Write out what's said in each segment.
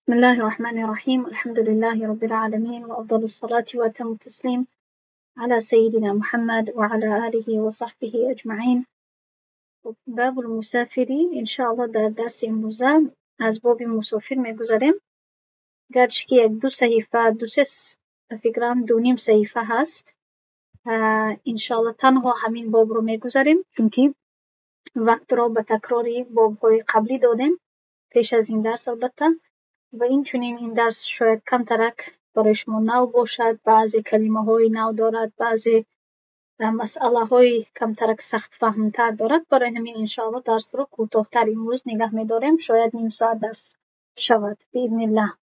بسم الله الرحمن الرحيم. الحمد لله رب العالمين، وأفضل الصلاة وأتم التسليم على سيدنا محمد وعلى آله وصحبه أجمعين. باب المسافری انشاءالله در درس امروزه از باب مسافر میگذاریم. گرچه که یک دو صحیفه فکرم دو نیم صحیفه هست. انشاءالله تنها همین باب رو میگذاریم چون که وقت را به تکراری باب‌های قبلی دادیم پیش از این درس البته، و اینچنین این درس شاید کم ترک برای شما نو باشد، بعضی کلمه های نو دارد، بعضی مسئله های کم ترک سخت فهمتر دارد. برای همین انشاءالله درس رو کوتاه‌تر امروز نگه می‌داریم، شاید نیم ساعت درس شود باذن الله.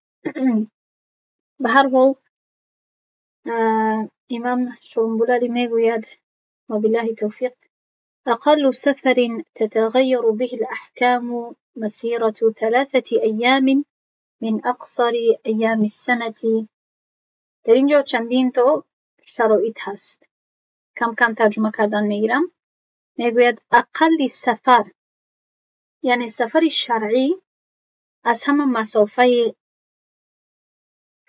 به هر حال امام شرنبولری میگوید و بالله توفیق: أقل سفر تتغير به الأحكام مسيرة 3 أيام من اقصر ایام السنة. در اینجا چندین تا شرایط هست، کم کم ترجمه کردن میگیرم. میگوید اقل سفر یعنی سفر شرعی از همه مسافه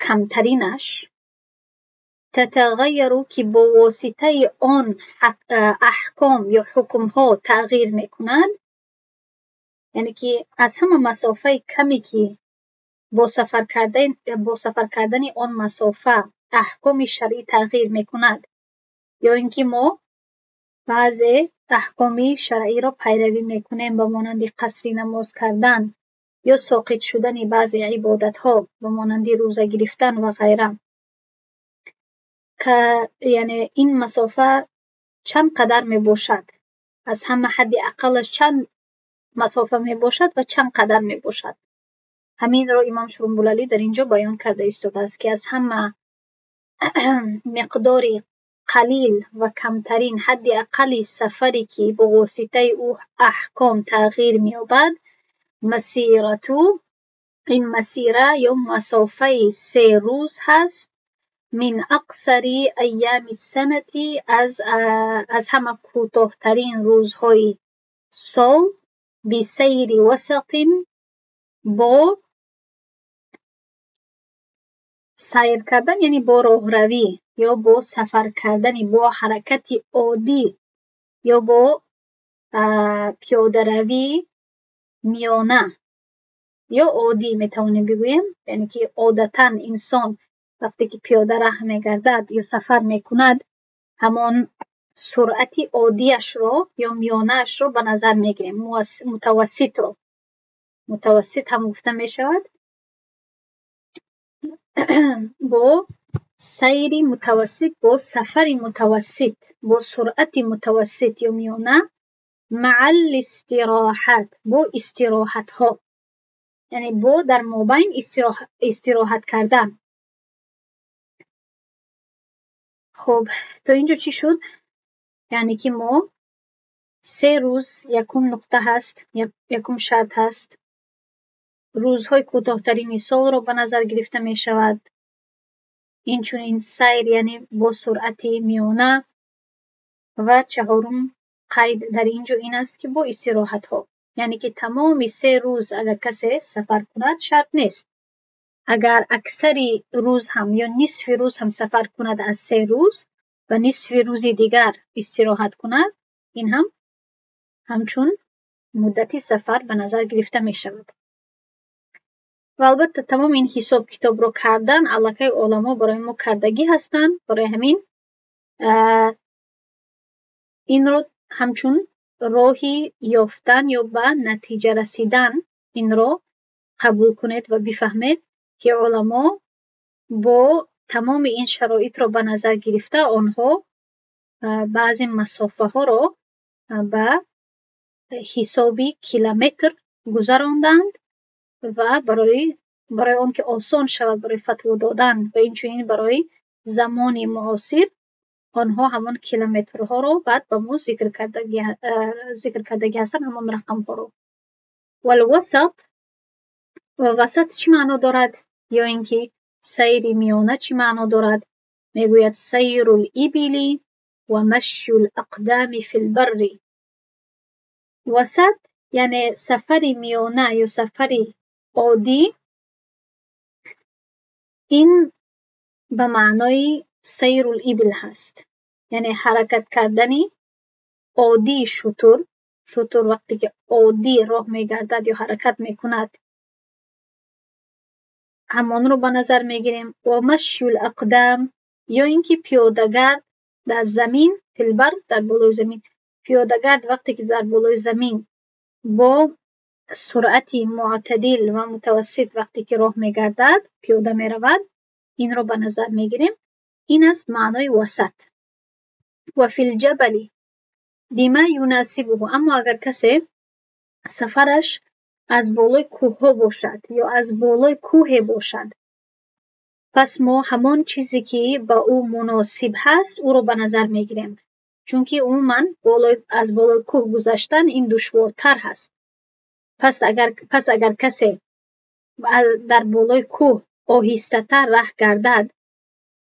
کمترینش، تتغیر که با واسطه آن احکام یا حکم ها تغییر میکند، یعنی که از همه مسافه کمی که با سفر کردن آن مسافه احکام شرعی تغییر میکند، یا اینکه ما بعض احکام شرعی را پیروی میکنیم به مانند قصر نماز کردن یا ساقط شدن بعضی عبادت ها به مانند روزه گرفتن و غیره، که یعنی این مسافه چند قدر می باشد، از همه حد اقلش چند مسافه می باشد و چند قدر می باشد. همین را امام شرنبولری در اینجا بیان کرده ایستاده است که از همه مقدار قلیل و کمترین حد اقل سفری که با واسطه او احکام تغییر می‌یابد، مسیرتو، این مسیره یا مسافه 3 روز هست، من اقصر ایام السنة، از همه کوتاه‌ترین روزهای سال، بسیر وسط، با سیر کردن یعنی با راهروی یا با سفر کردن، با حرکت عادی یا با پیاده روی میانه یا عادی میتونیم بگوییم، یعنی که عادتا انسان وقتی که پیاده راه میگردد یا سفر میکند همان سرعت عادیش رو یا میانه اش رو به نظر میگیریم. متوسط هم گفته میشود. با سیر متوسط، با سفر متوسط، با سرعت متوسط یا میانه، مع الاستراحت، با استراحت ها، یعنی با در مابین استراحت کردن. خب تا اینجا چی شد؟ یعنی که ما 3 روز یکم نقطه هست، یکم شرط هست، روزهای کوتاه‌ترین سال را به نظر گرفته می شود. اینچنین سیر یعنی با سرعت میانه، و 4م قید در اینجا این است که با استراحت ها، یعنی که تمام 3 روز اگر کسی سفر کند شرط نیست، اگر اکثر روز هم یا نصف روز هم سفر کند از 3 روز و نصف روز دیگر استراحت کند، این هم همچون مدتی سفر به نظر گرفته می شود. و البته تمام این حساب کتاب رو کردن الکی علما برای ما کردگی هستند، برای همین این رو همچون راهی یافتن یا به نتیجه رسیدن این رو قبول کنید و بفهمید که علما با تمام این شرایط رو به نظر گرفته آنها بعضی مسافه ها رو به حسابی کیلومتر گذراندند و برای آن که آسان شود برای فتوا دادن و اینچنین برای زمان معاصر آنها همان کیلومترها رو بعد به ما ذکر کردگی هستن، همان رقم ها رو. وسط چی معنا دارد؟ یا اینکه سیر میانه چی معنا دارد؟ میگوید سیر الابل و مشی الاقدام فی البر. وسط یعنی سفر میانه یا سفر عادی این به معنای سیر الابل هست، یعنی حرکت کردنی عادی شتر. شتر وقتی که عادی راه میگردد یا حرکت میکند همان رو به نظر میگیریم. و مشی الاقدام یا اینکه پیاده‌گرد در زمین، فی البر در بالای زمین. پیاده‌گرد وقتی که در بالای زمین با سرعت معتدل و متوسط وقتی که راه میگردد، پیاده میرود، این رو به نظر میگیریم. این است معنای وسط. و فی الجبل بما یناسبه، اما اگر کسی سفرش از بالای کوه ها باشد یا از بالای کوه باشد، پس ما همان چیزی که با او مناسب هست او رو به نظر میگیریم، چون که عموما از بالای کوه گذشتن این دشوارتر هست. پس اگر کسی در بالای کوه آهسته تر ره گردد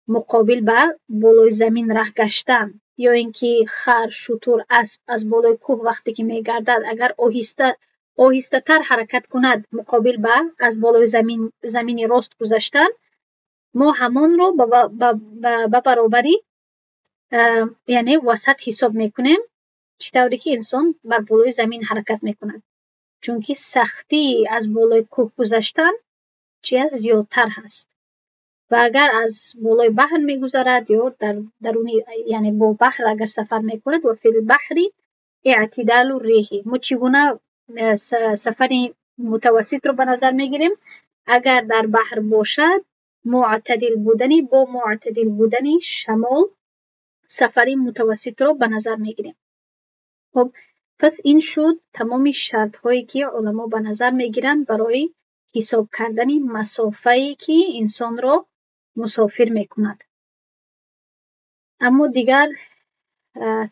مقابل به بالای زمین ره گشتن، یا اینکه خر، شتر، اسب از بالای کوه وقتی که میگردد اگر آهسته تر حرکت کند مقابل به از بالای زمین راست گذشتن، ما همان رو به برابری یعنی وسط حساب میکنیم، چطوری که انسان بر بالای زمین حرکت میکند، چون که سختی از بالای کوه گذشتن چی از زیادتر هست. و اگر از بالای بحر میگذرد یا در درونی یعنی با بحر اگر سفر میکند، و فی البحر اعتدال الریح، ما چگونه سفر متوسط رو به نظر میگیریم؟ اگر در بحر باشد معتدل بودنی با معتدل بودنی شمال سفر متوسط رو به نظر میگیریم. خب پس این شد تمام شرط هایی که علما به نظر میگیرند برای حساب کردن مسافه‌ای که انسان رو مسافر میکند. اما دیگر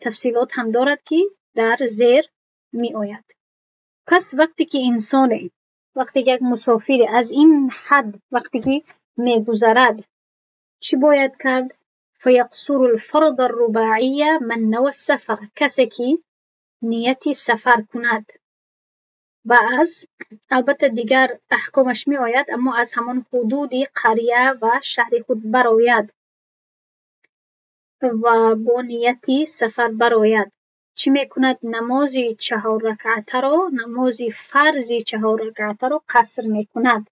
تفصیلات هم دارد که در زیر می آید. پس وقتی که یک مسافر از این حد وقتی که میگذرد چی باید کرد؟ فیقصر الفرض الرباعی من نوى السفر، کسی که نیتی سفر کند و از البته دیگر احکامش می آید، اما از همان حدود قریه و شهر خود برآید و با نیتی سفر برآید، چی میکند؟ نماز 4 رکعته رو، نماز فرض 4 رکعته رو قصر میکند،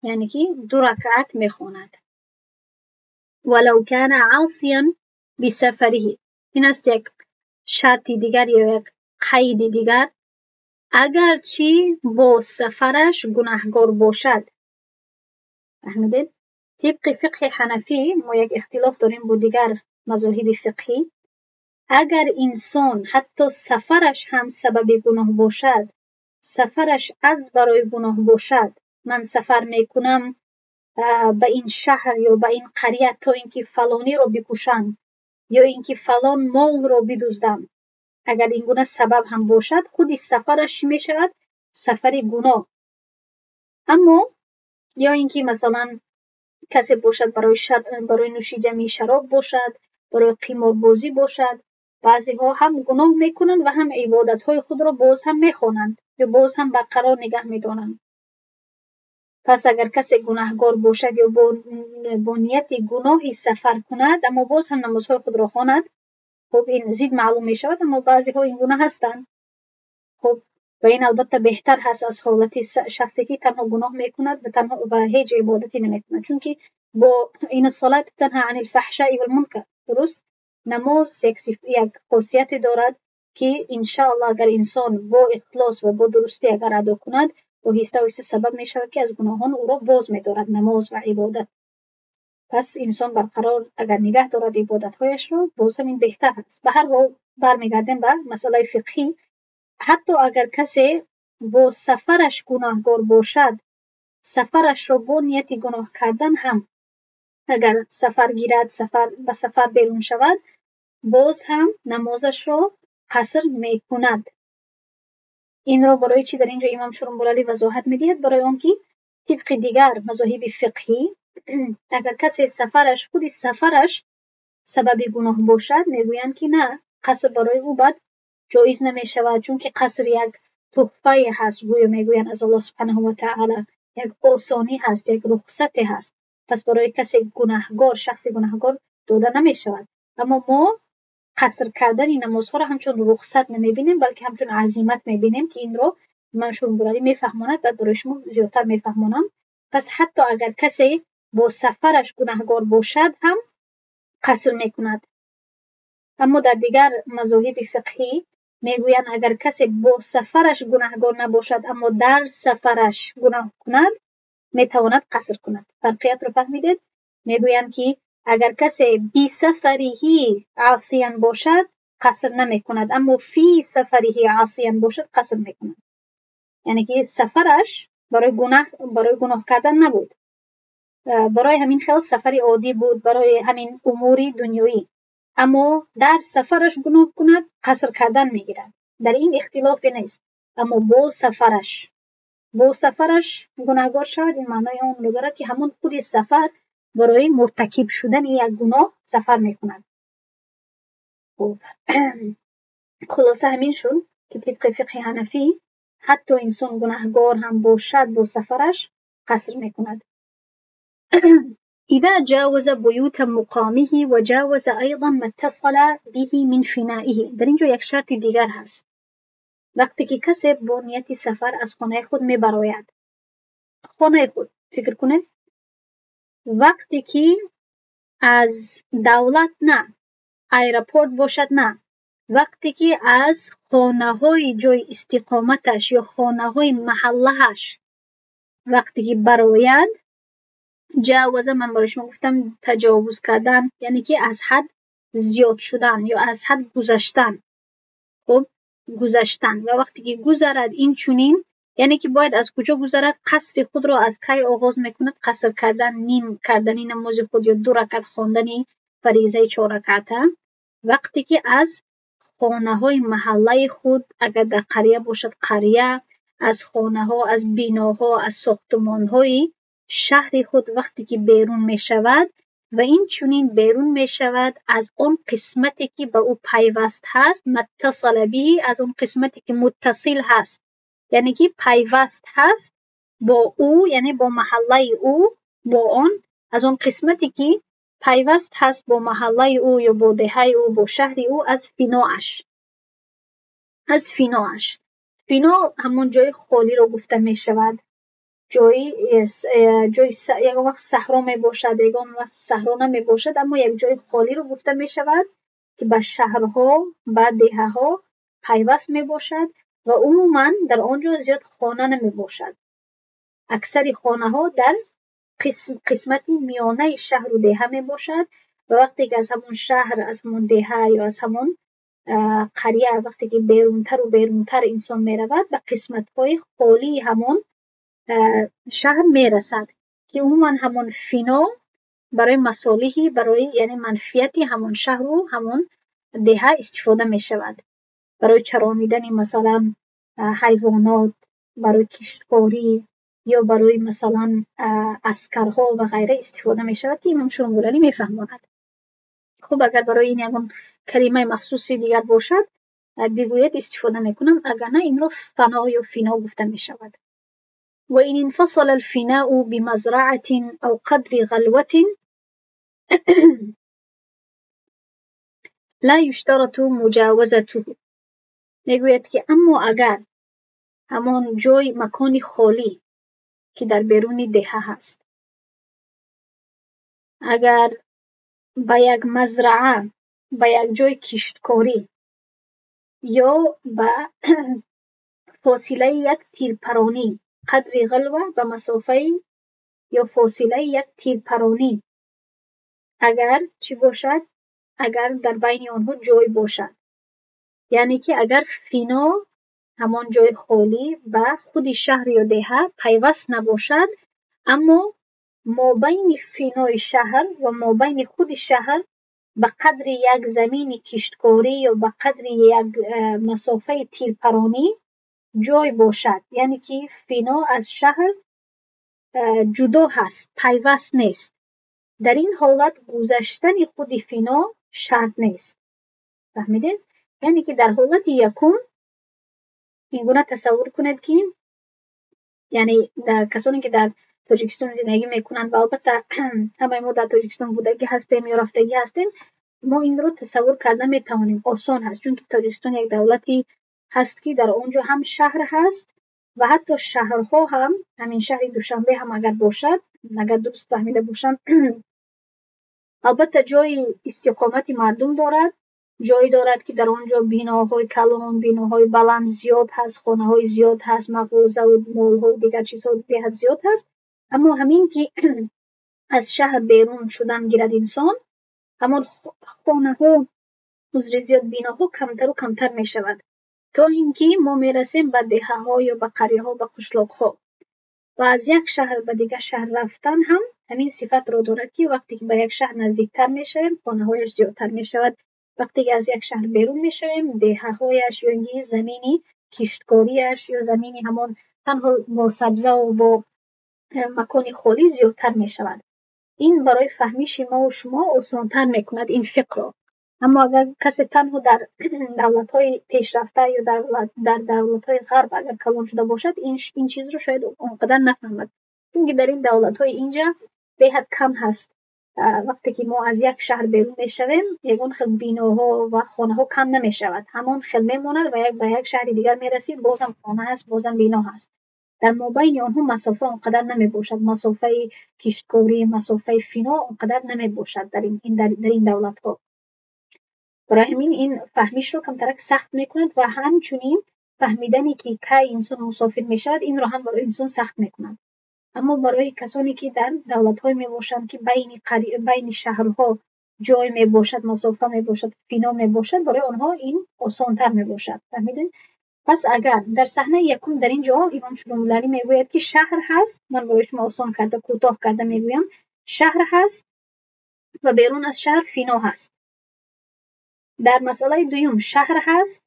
یعنی که 2 رکعت میخواند. ولو کان عاصیا بسفره، این است یک شرط دیگر یا یک قید دیگر، اگرچه با سفرش گناهگار باشد. فهمیدید؟ طبق فقه حنفی ما یک اختلاف داریم با دیگر مذاهب فقهی. اگر انسان حتی سفرش هم سبب گناه باشد، سفرش از برای گناه باشد، من سفر میکنم به این شهر یا به این قریه تا اینکه فلانی رو بکشم یا اینکه فلان مال رو بدزدم، اگر این گونه سبب هم باشد خودی سفرش چی میشود؟ سفر گناه. اما یا اینکه مثلا کسی باشد برای نوشیدن شراب باشد، برای قمار بازی باشد، بعضی ها هم گناه میکنند و هم عبادت های خود را باز هم میخوانند یا باز هم برقرار نگه میدارند. پس اگر کسی گناهگار باشد یا با نیت گناهی سفر کند اما باز هم نمازهای خود را خواند، خب این زید معلوم می شود، اما بعضی ها این گونه هستند. خب و این البته بهتر هست از حالت شخصی که تنها گناه میکند و تنها و هیچ عبادتی نمیکند، چون که با این صلات تنها عن الفحشاء والمنکر. درست؟ نماز یک خاصیت دارد که انشاءالله اگر انسان با اخلاص و با درستی اگر ادا کند آهسته آهسته سبب می شود که از گناهان او را باز می دارد نماز و عبادت. پس انسان برقرار اگر نگه دارد عبادتهایش را باز هم این بهتر است. به هر حال برمیگردیم به مسئله فقهی. حتی اگر کسی با سفرش گناهگار باشد، سفرش را با نیت گناه کردن هم اگر سفر گیرد، به سفر بیرون شود، باز هم نمازش را قصر می کند. این را برای چی در اینجا امام شرنبلالی وضاحت می دهد؟ برای آنکه طبق دیگر مذاهب فقهی اگر کسی خودی سفرش سبب گناه باشد میگویند که نه، قصر برای او بعد جایز نمی شود، چون که قصر یک تحفه هست، گویا میگویند از الله سبحانه و تعالی، یک آسانی هست، یک رخصت هست. پس برای کسی گناهگار، شخص گناهگار داده نمی شود. اما ما قصر کردن این نمازها را همچون رخصت نمی بینیم، بلکه همچون عزیمت می بینیم که این را من شروع می فهماند، بعد برای شما زیادتر می فهمانم. پس حتی اگر کسی با سفرش گناهگار باشد هم قصر می کند. اما در دیگر مذاهب فقهی میگویند اگر کسی با سفرش گناهگار نباشد اما در سفرش گناه کند میتواند قصر کند. فرقیت رو فهمیدید؟ میگویند که اگر کسی بی سفریه عاصیان باشد قصر نمی کند، اما فی سفریه عاصیان باشد قصر می کند. یعنی که سفرش برای گناه کردن نبود، برای همین خیلی سفری عادی بود، برای همین اموری دنیایی، اما در سفرش گناه کند قصر کردن میگیرد. در این اختلافی نیست. اما با سفرش گناهگار شود، این معنای اون رو دارد که همون خود سفر برای مرتکب شدن یک گناه سفر میکند. خب خلاصه همین شد که طبق فقه حنفی حتی انسان گناهگار هم باشد با سفرش قصر میکند. إذا جاوز بيوت مقامه وجاوز أيضا ما اتصل به من فنائه. در اینجا یک شرط دیگر هست. وقتی که کسی با نیت سفر از خانه خود میبراید، خانه خود فکر کنید، وقتی که از دولت نه، ایرپورت باشد نه، وقتی که از خانه های جای استقامتش یا خانه های محلهش وقتی که براید، جاوزه من برای شما گفتم تجاوز کردن، یعنی که از حد زیاد شدن یا از حد گذشتن. خب گذشتن و وقتی که گذرد این چونین، یعنی که باید از کجا گذرد؟ قصر خود را از کی آغاز میکند؟ قصر کردن، نیم کردنی نماز خود یا 2 رکعت خواندنی فریضه 4 رکعته. وقتی که از خانه های محله خود، اگر در قریه باشد قریه، از خانه ها، از بیناها، از ساختمان های شهر خود وقتی که بیرون می شود و این چونین بیرون می شود از اون قسمتی که به او پیوست هست، متصل به، از اون قسمتی که متصل هست، یعنی که پیوست هست با او، یعنی با محله او، با آن، از اون قسمتی که پیوست هست با محله او یا با دهه او، با شهر او، از فیناش. فینا همون جای خالی رو گفته می شود. جای یک وقت صحرا می باشد، یک وقت صحرا نمی باشد، اما یک جای خالی رو گفته می شود که به شهرها، به دهه ها پیوست می باشد و عموما در آنجا زیاد خانه نمی باشد. اکثر خانه ها در قسمت میانه شهر و دهه می باشد و وقتی که از همون شهر، از همون دهه یا از همون قریه وقتی که بیرونتر و بیرونتر انسان می رود به قسمت های خالی همون شهر می رسد که عموما همون فینا برای مصالحی، برای یعنی منفیتی همون شهر و همون دهه استفاده می شود. برای چرانیدن مثلا حیوانات، برای کشتکاری یا برای مثلا عسکرها و غیره استفاده می شود که امام شاملانی می فهماند. خب اگر برای این یکم کلمه مخصوصی دیگر باشد بگوید استفاده می کنم، اگر نه این را فنا یا فینا گفته می شود. و این انفصل الفناء بمزرعة او قدر غلوة لا يشترط مجاوزته. میگوید که اما اگر همان جای مکان خالی که در بیرون دهه هست، اگر به یک مزرعه، به یک جای کشتکاری یا به فاصله یک تیرپرانی، قدر غلوه به مسافه یا فاصله یک تیرپرانی، اگر چی باشد؟ اگر در بین آنها جای باشد، یعنی که اگر فینا همان جای خالی به خود شهر یا دهه پیوست نباشد، اما مابین فینای شهر و مابین خود شهر به قدر یک زمین کشتکاری یا به قدر یک مسافه تیرپرانی جای باشد، یعنی که فینا از شهر جدا هست، پیوست نیست، در این حالت گذشتن خود فینا شرط نیست. فهمیدید؟ یعنی که در حالت یکم این گونه تصور کنید که یعنی در کسانی که در تاجیکستان زندگی میکنند و البته همه ما در تاجیکستان بودگی هستیم یا رفتگی هستیم، ما این رو تصور کرده میتوانیم آسان هست، چون که تاجیکستان یک دولتی هست که در اونجا هم شهر هست و حتی شهرها هم، همین شهر دوشنبه هم اگر باشد، اگر درست فهمیده باشم البته جای استقامت مردم دارد، جایی دارد که در آنجا بیناهای کلان، بیناهای بلند زیاد هست، خانه‌های زیاد هست، مغازه و مول‌ها و دیگر چیزها بهت زیاد هست. اما همین که از شهر بیرون شدن گیرد انسان، همان خانه‌ها زیاد بیناها کمتر و کمتر می شود تا اینکه ما میرسیم به دهه‌ها یا به قریه‌ها، به قشلاق‌ها. و از یک شهر به دیگر شهر رفتن هم همین صفت را دارد که وقتی که به یک شهر نزدیکتر میشویم خانه‌هایش زیادتر میشود، وقتی که از یک شهر بیرون میشویم دهه‌هایش یا اینکه زمینی کشتکاریش یا زمینی همان تنها با سبزه و با مکان خالی زیادتر میشود. این برای فهمیش ما و شما آسان‌تر میکند این فکر را. اما اگر کسی تنها در دولت‌های پیشرفته یا در دولت‌های غرب اگر کلان شده باشد، این چیز رو شاید اونقدر نفهمد، چون در این دولت‌های اینجا بهت کم هست. وقتی که ما از یک شهر بیرون میشویم یگان خیل بیناها و خانه‌ها کم نمیشود، همون خیل میماند و به یک شهر دیگر میرسید بازم خانه هست، بازم بنا هست. در مابین آنها مسافه اونقدر نمی باشد، مسافه کشتکاری، مسافه فینا اونقدر نمی باشد در این دولت ها. برای همین این فهمیش رو کمترک سخت میکند و همچنین فهمیدنی که کی انسان مسافر میشود این رو هم برای انسان سخت میکند. اما برای کسانی که در دولت های می باشند که بین شهرها جای می باشد، مسافه می باشد، فینا می باشد، برای آنها این آسان تر می باشد. فهمیدین؟ پس اگر در صحنه یکم در اینجا امام شروملانی میگوید که شهر هست، من برای شما آسان کرده کوتاه کرده میگویم شهر هست و بیرون از شهر فینا هست. در مسئله دوم شهر هست،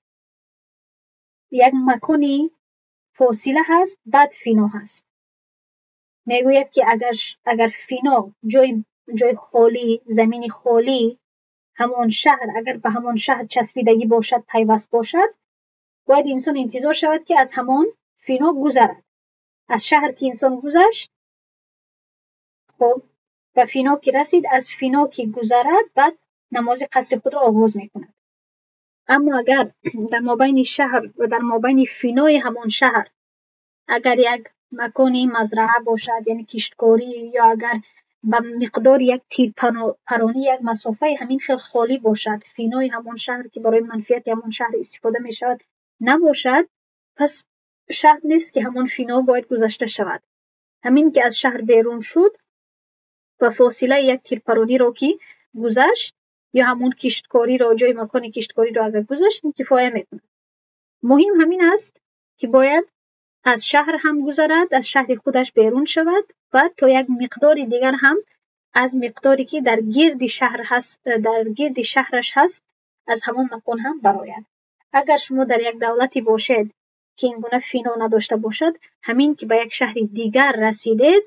یک مکانی فاصله هست، بعد فینا هست. میگوید که اگر فینا جای خالی، زمین خالی، همان شهر اگر به همان شهر چسبیدگی باشد، پیوست باشد، باید انسان انتظار شود که از همان فینا گذرد. از شهر که انسان گذشت، خب و فینا که رسید، از فینا که گذرد بعد نماز قصر خود را آغاز میکند. اما اگر در مابین شهر و در مابین فینای همان شهر اگر یک مکانی مزرعه باشد، یعنی کشتکاری، یا اگر به مقدار یک تیر پرانی یک مسافه همین خیلی خالی باشد، فینای همان شهر که برای منفیت همان شهر استفاده می شود نباشد، پس شرط نیست که همان فینا باید گذشته شود. همین که از شهر بیرون شد و فاصله یک تیر پرانی را که گذشت یا همون کشتکاری را، جای مکان کشتکاری را اگر گذشت، کفایه میکند. مهم همین است که باید از شهر هم گذرد، از شهر خودش بیرون شود و تا یک مقدار دیگر هم از مقداری که در گرد شهر هست، در گرد شهرش هست، از همون مکان هم برآید. اگر شما در یک دولتی باشید که این گونه فینا نداشته باشد، همین که به یک شهر دیگر رسیدید،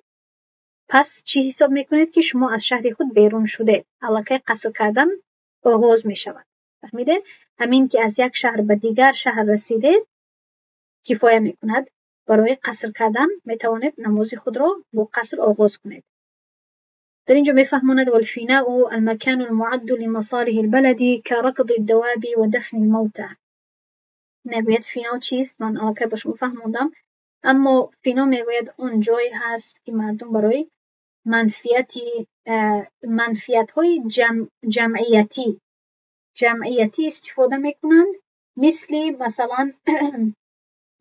پس چی حساب میکنید که شما از شهر خود بیرون شده، علاقه قصر کردن آغاز می شود. فهمیده؟ همین که از یک شهر به دیگر شهر رسیدید کفایه میکند. برای قصر کردن میتوانید نماز خود را با قصر آغاز کنید. در اینجا میفهماند والفیناء المکان المعد لمصالح البلد كركض الدواب و دفن الموتى. میگوید فینا چیست؟ من علاقه با شما فهموندم، اما فینا میگوید اون جایی هست که مردم برای منفیت های جمعیتی استفاده میکنند، مثلا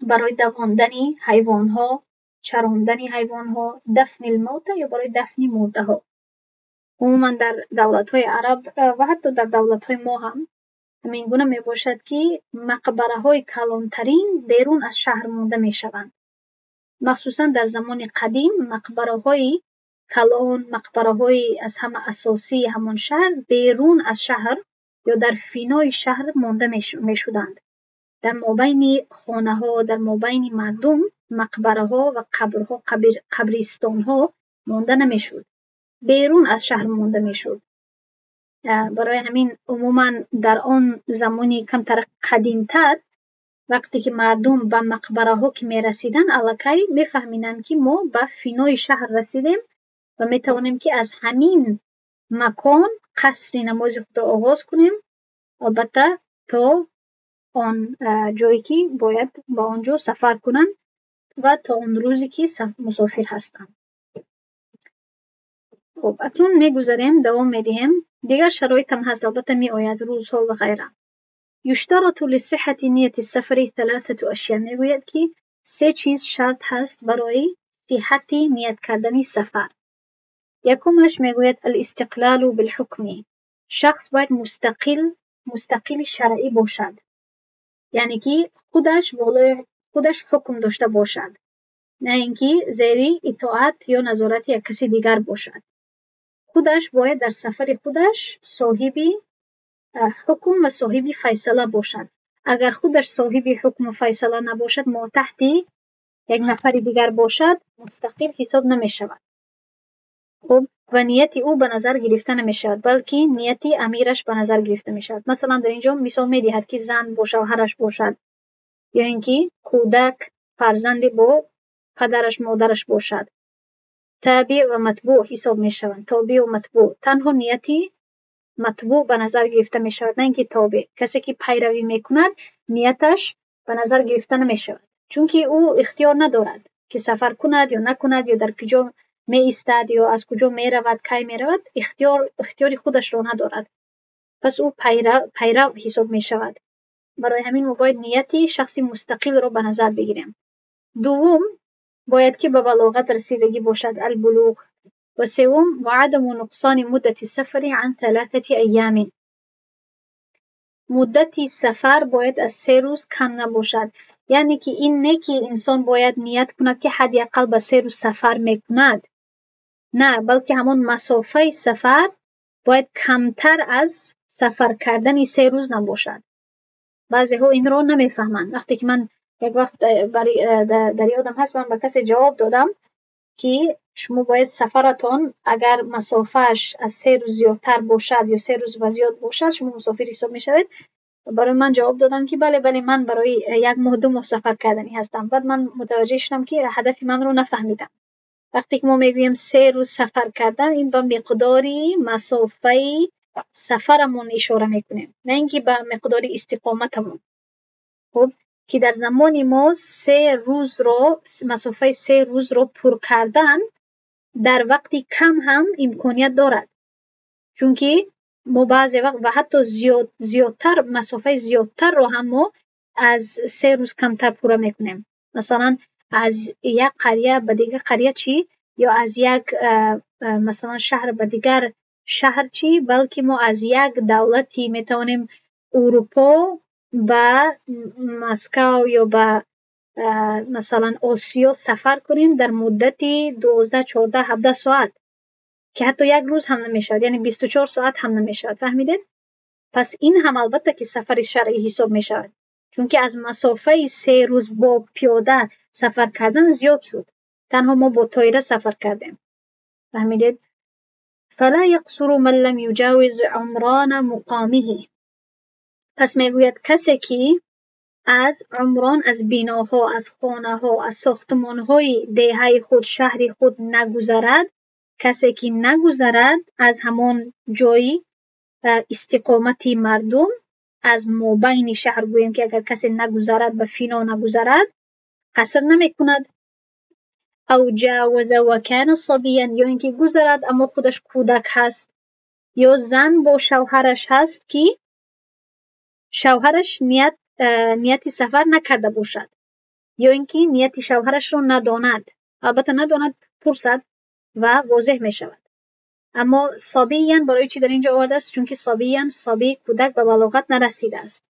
برای دواندن حیوان ها، چراندن حیوان ها، دفن الموتى یا برای دفن مرده ها. عموما در دولت های عرب و حتی در دولت های ما هم همین گونه می باشد که مقبره های کلانترین بیرون از شهر مانده می شوند. مخصوصا در زمان قدیم مقبره های کلان، مقبره های از همه اساسی همان شهر بیرون از شهر یا در فینای شهر مانده می شدند. در مابین خانه ها، در مابین مردم مقبره ها و قبرستان ها مانده نمی شد، بیرون از شهر مانده می شد. برای همین عموما در آن زمانی کمتر قدیمتر وقتی که مردم به مقبره ها که می رسیدن الکی می فهمیدن که ما به فینای شهر رسیدیم و می توانیم که از همین مکان قصر نماز خود را آغاز کنیم، البته تا آن جایی که باید با آنجا سفر کنند و تا اون روزی که مسافر هستند. خب اکنون میگذاریم، دوام میدهیم. دیگر شرایط هم هست، البته می آید روزها و غیره. یشترط لصحة نیت السفر 3 اشیاء. میگوید که 3 چیز شرط هست برای صحت نیت کردن سفر. یکمش میگوید الاستقلال بالحکم. شخص باید مستقل شرعی باشد، یعنی که خودش حکم داشته باشد، نه اینکه زیر اطاعت یا نظارت یک کسی دیگر باشد. خودش باید در سفر خودش صاحب حکم و صاحب فیصله باشد. اگر خودش صاحب حکم و فیصله نباشد، ما تحت یک نفر دیگر باشد، مستقل حساب نمی شود. خب و نیت او به نظر گرفته نمی شود، بلکه نیت امیرش به نظر گرفته می شود. مثلا در اینجا مثال می دهد که زن با شوهرش باشد، یا اینکه کودک فرزند با پدرش مادرش باشد. تابع و متبوع حساب می شوند. تابع و متبوع تنها نیتی متبوع به نظر گرفته می شود، نه اینکه تابع. کسی که پیروی می کند نیتش به نظر گرفته نمی شود، چون که او اختیار ندارد که سفر کند یا نکند، یا در کجا می ایستد یا از کجا می رود، کی می رود. اختیار خودش را ندارد، پس او پیرو حساب می شود. برای همین ما باید نیتی شخصی مستقل را به نظر بگیریم. دوم باید که به بلاغت رسیدگی باشد، البلوغ. و سوم و عدم نقصان مدت سفر عن 3 ایام. مدت سفر باید از 3 روز کم نباشد، یعنی که این نه که انسان باید نیت کند که حداقل به 3 روز سفر میکند، نه، بلکه همون مسافه سفر باید کمتر از سفر کردن 3 روز نباشد. بعضی ها این رو نمیفهمند. وقتی که من یک وقت در یادم هست من به کسی جواب دادم که شما باید سفرتان اگر مسافهش از 3 روز زیادتر باشد یا 3 روز و زیاد باشد شما مسافر حساب می شوید. برای من جواب دادن که بله من برای 1 ماه 2 ماه سفر کردنی هستم. بعد من متوجه شدم که هدف من رو نفهمیدم. وقتی که ما میگوییم 3 روز سفر کردن، این به مقداری مسافه سفرمون اشاره میکنیم، نه اینکه به مقداری استقامتمون. خب که در زمان ما 3 روز رو مسافه 3 روز رو پر کردن در وقتی کم هم امکانیت دارد، چون که ما بعضی وقت و حتی زیادتر مسافه زیادتر رو هم ما از 3 روز کمتر پوره میکنیم. مثلا از یک قریه به دیگر قریه چی، یا از یک مثلا شهر به دیگر شهر چی، بلکه ما از یک دولتی میتوانیم اروپا به مسکو یا به مثلا آسیا سفر کنیم در مدتی 12 14 17 ساعت، که حتی 1 روز هم نمیشود، یعنی 24 ساعت هم نمیشود. فهمیدید؟ پس این هم البته که سفر شرعی حساب میشود، چون که از مسافه 3 روز با پیاده سفر کردن زیاد شد. تنها ما با طایره سفر کردیم. فهمیدید؟ فلا یقصر من لم یجاوز عمران مقامه. پس میگوید کسی که از عمران، از بیناها، از خانه ها، از ساختمان های دهه خود، شهر خود نگذرد، کسی که نگذرد از همان جای استقامت مردم، از مابین شهر، گوییم که اگر کسی نگذرد به فینا نگذرد قصر نمی کند. او جاوز و کان صبیا، یا اینکه گذرد اما خودش کودک هست، یا زن با شوهرش هست که شوهرش نیت سفر نکرده باشد، یا اینکه نیت شوهرش رو نداند. البته نداند پرسد و واضح می شود. اما صبیان برای چی در اینجا آورده است؟ چون که صبی کودک به بلاغت نرسیده است.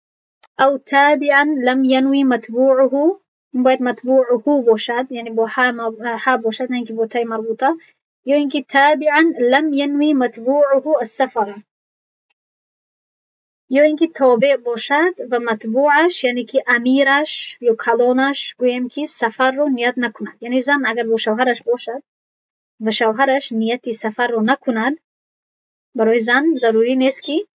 او تابعا لم ینوی متبوعه، باید متبوعه باشد، یعنی با ها باشد، نه اینکه با تای مربوطه. یا اینکه تابعا لم ینوی متبوعه السفر، یا اینکه تابع باشد و متبوعش یعنی که امیرش یا کلانش گویم که سفر رو نیت نکند. یعنی زن اگر با شوهرش باشد و شوهرش نیت سفر رو نکند، برای زن ضروری نیست که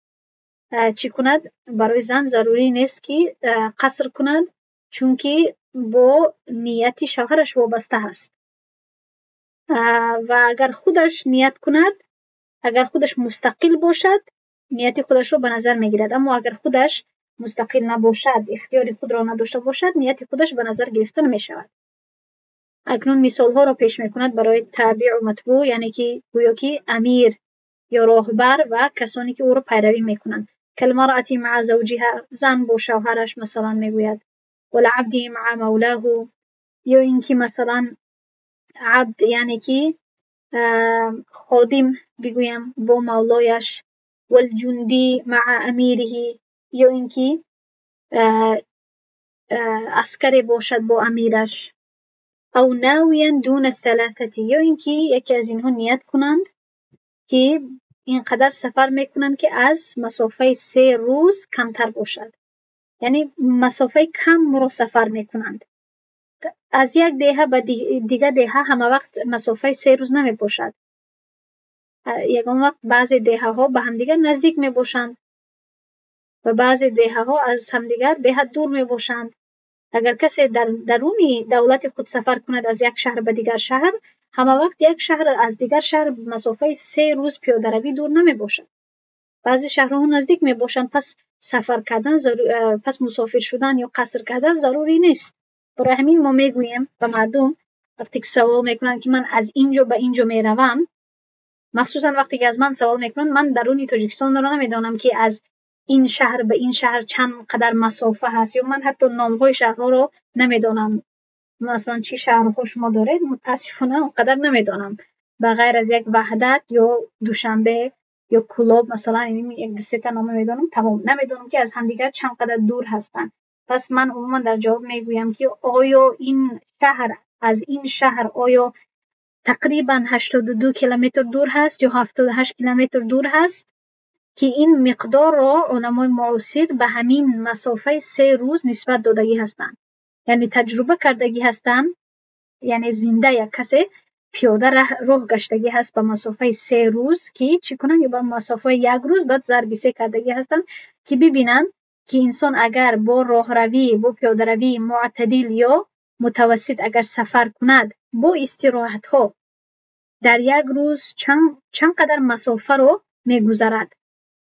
چی کند؟ برای زن ضروری نیست که قصر کند چونکی با نیت شوهرش وابسته هست و اگر خودش نیت کند، اگر خودش مستقل باشد نیت خودش رو به نظر میگیرد، اما اگر خودش مستقل نباشد، اختیار خود را نداشته باشد، نیت خودش به نظر گرفته نمی شود. اکنون مثال ها را پیش می کند برای تابع و متبوع، یعنی که گویا که امیر یا راهبر و کسانی که او را پیروی می کنند. کالمرأة مع زوجها، زن با شوهرش مثلا میگوید، والعبد مع مولاه، یا اینکه مثلا عبد یعنی که خادم بگویم با مولایش، والجندی مع امیره، یا اینکه عسکری باشد با امیرش، او ناویا دون الثلاثه، یا اینکه یکی از اینها نیت کنند که اینقدر سفر میکنند که از مسافه 3 روز کمتر باشد، یعنی مسافه کم رو سفر میکنند. از یک دهه به دیگر دهه همه وقت مسافه 3 روز نمی باشد. یگان وقت بعضی دهه ها به همدیگر نزدیک می باشند و بعضی دهه ها از همدیگر به حد دور می باشند. اگر کسی در درون دولت خود سفر کند از یک شهر به دیگر شهر، همه وقت یک شهر از دیگر شهر مسافه 3 روز پیاده روی دور نمی باشد. بعضی شهرها نزدیک می باشند، پس سفر کردن پس مسافر شدن یا قصر کردن ضروری نیست. برای همین ما میگوییم به مردم وقتی که سوال میکنند که من از اینجا به اینجا میروم، مخصوصا وقتی که از من سوال میکنند، من درون تاجیکستان را نمیدانم که از این شهر به این شهر چند قدر مسافه هست، یا من حتی نامهای شهرها رو نمیدانم، مثلا چی شهرها شما دارید متاسفانه اونقدر نمیدانم، به غیر از یک وحدت یا دوشنبه یا کلوب مثلا یک دو سه تا نام میدانم، تمام نمیدانم که از همدیگر چند قدر دور هستند. پس من عموما در جواب میگویم که آیا این شهر از این شهر آیا تقریبا 82 کیلومتر دور هست یا 78 کیلومتر دور هست، که این مقدار را علمای معاصر به همین مسافه 3 روز نسبت دادگی هستند، یعنی تجربه کردگی هستند، یعنی زنده یک کسی پیاده راه گشتگی هست به مسافه 3 روز که چی کنن، یا به مسافه 1 روز بعد ضرب 3 کردگی هستند که ببینن که انسان اگر با راه روی با پیاده روی معتدل یا متوسط اگر سفر کند با استراحت ها در 1 روز چند قدر مسافه رو میگذرد،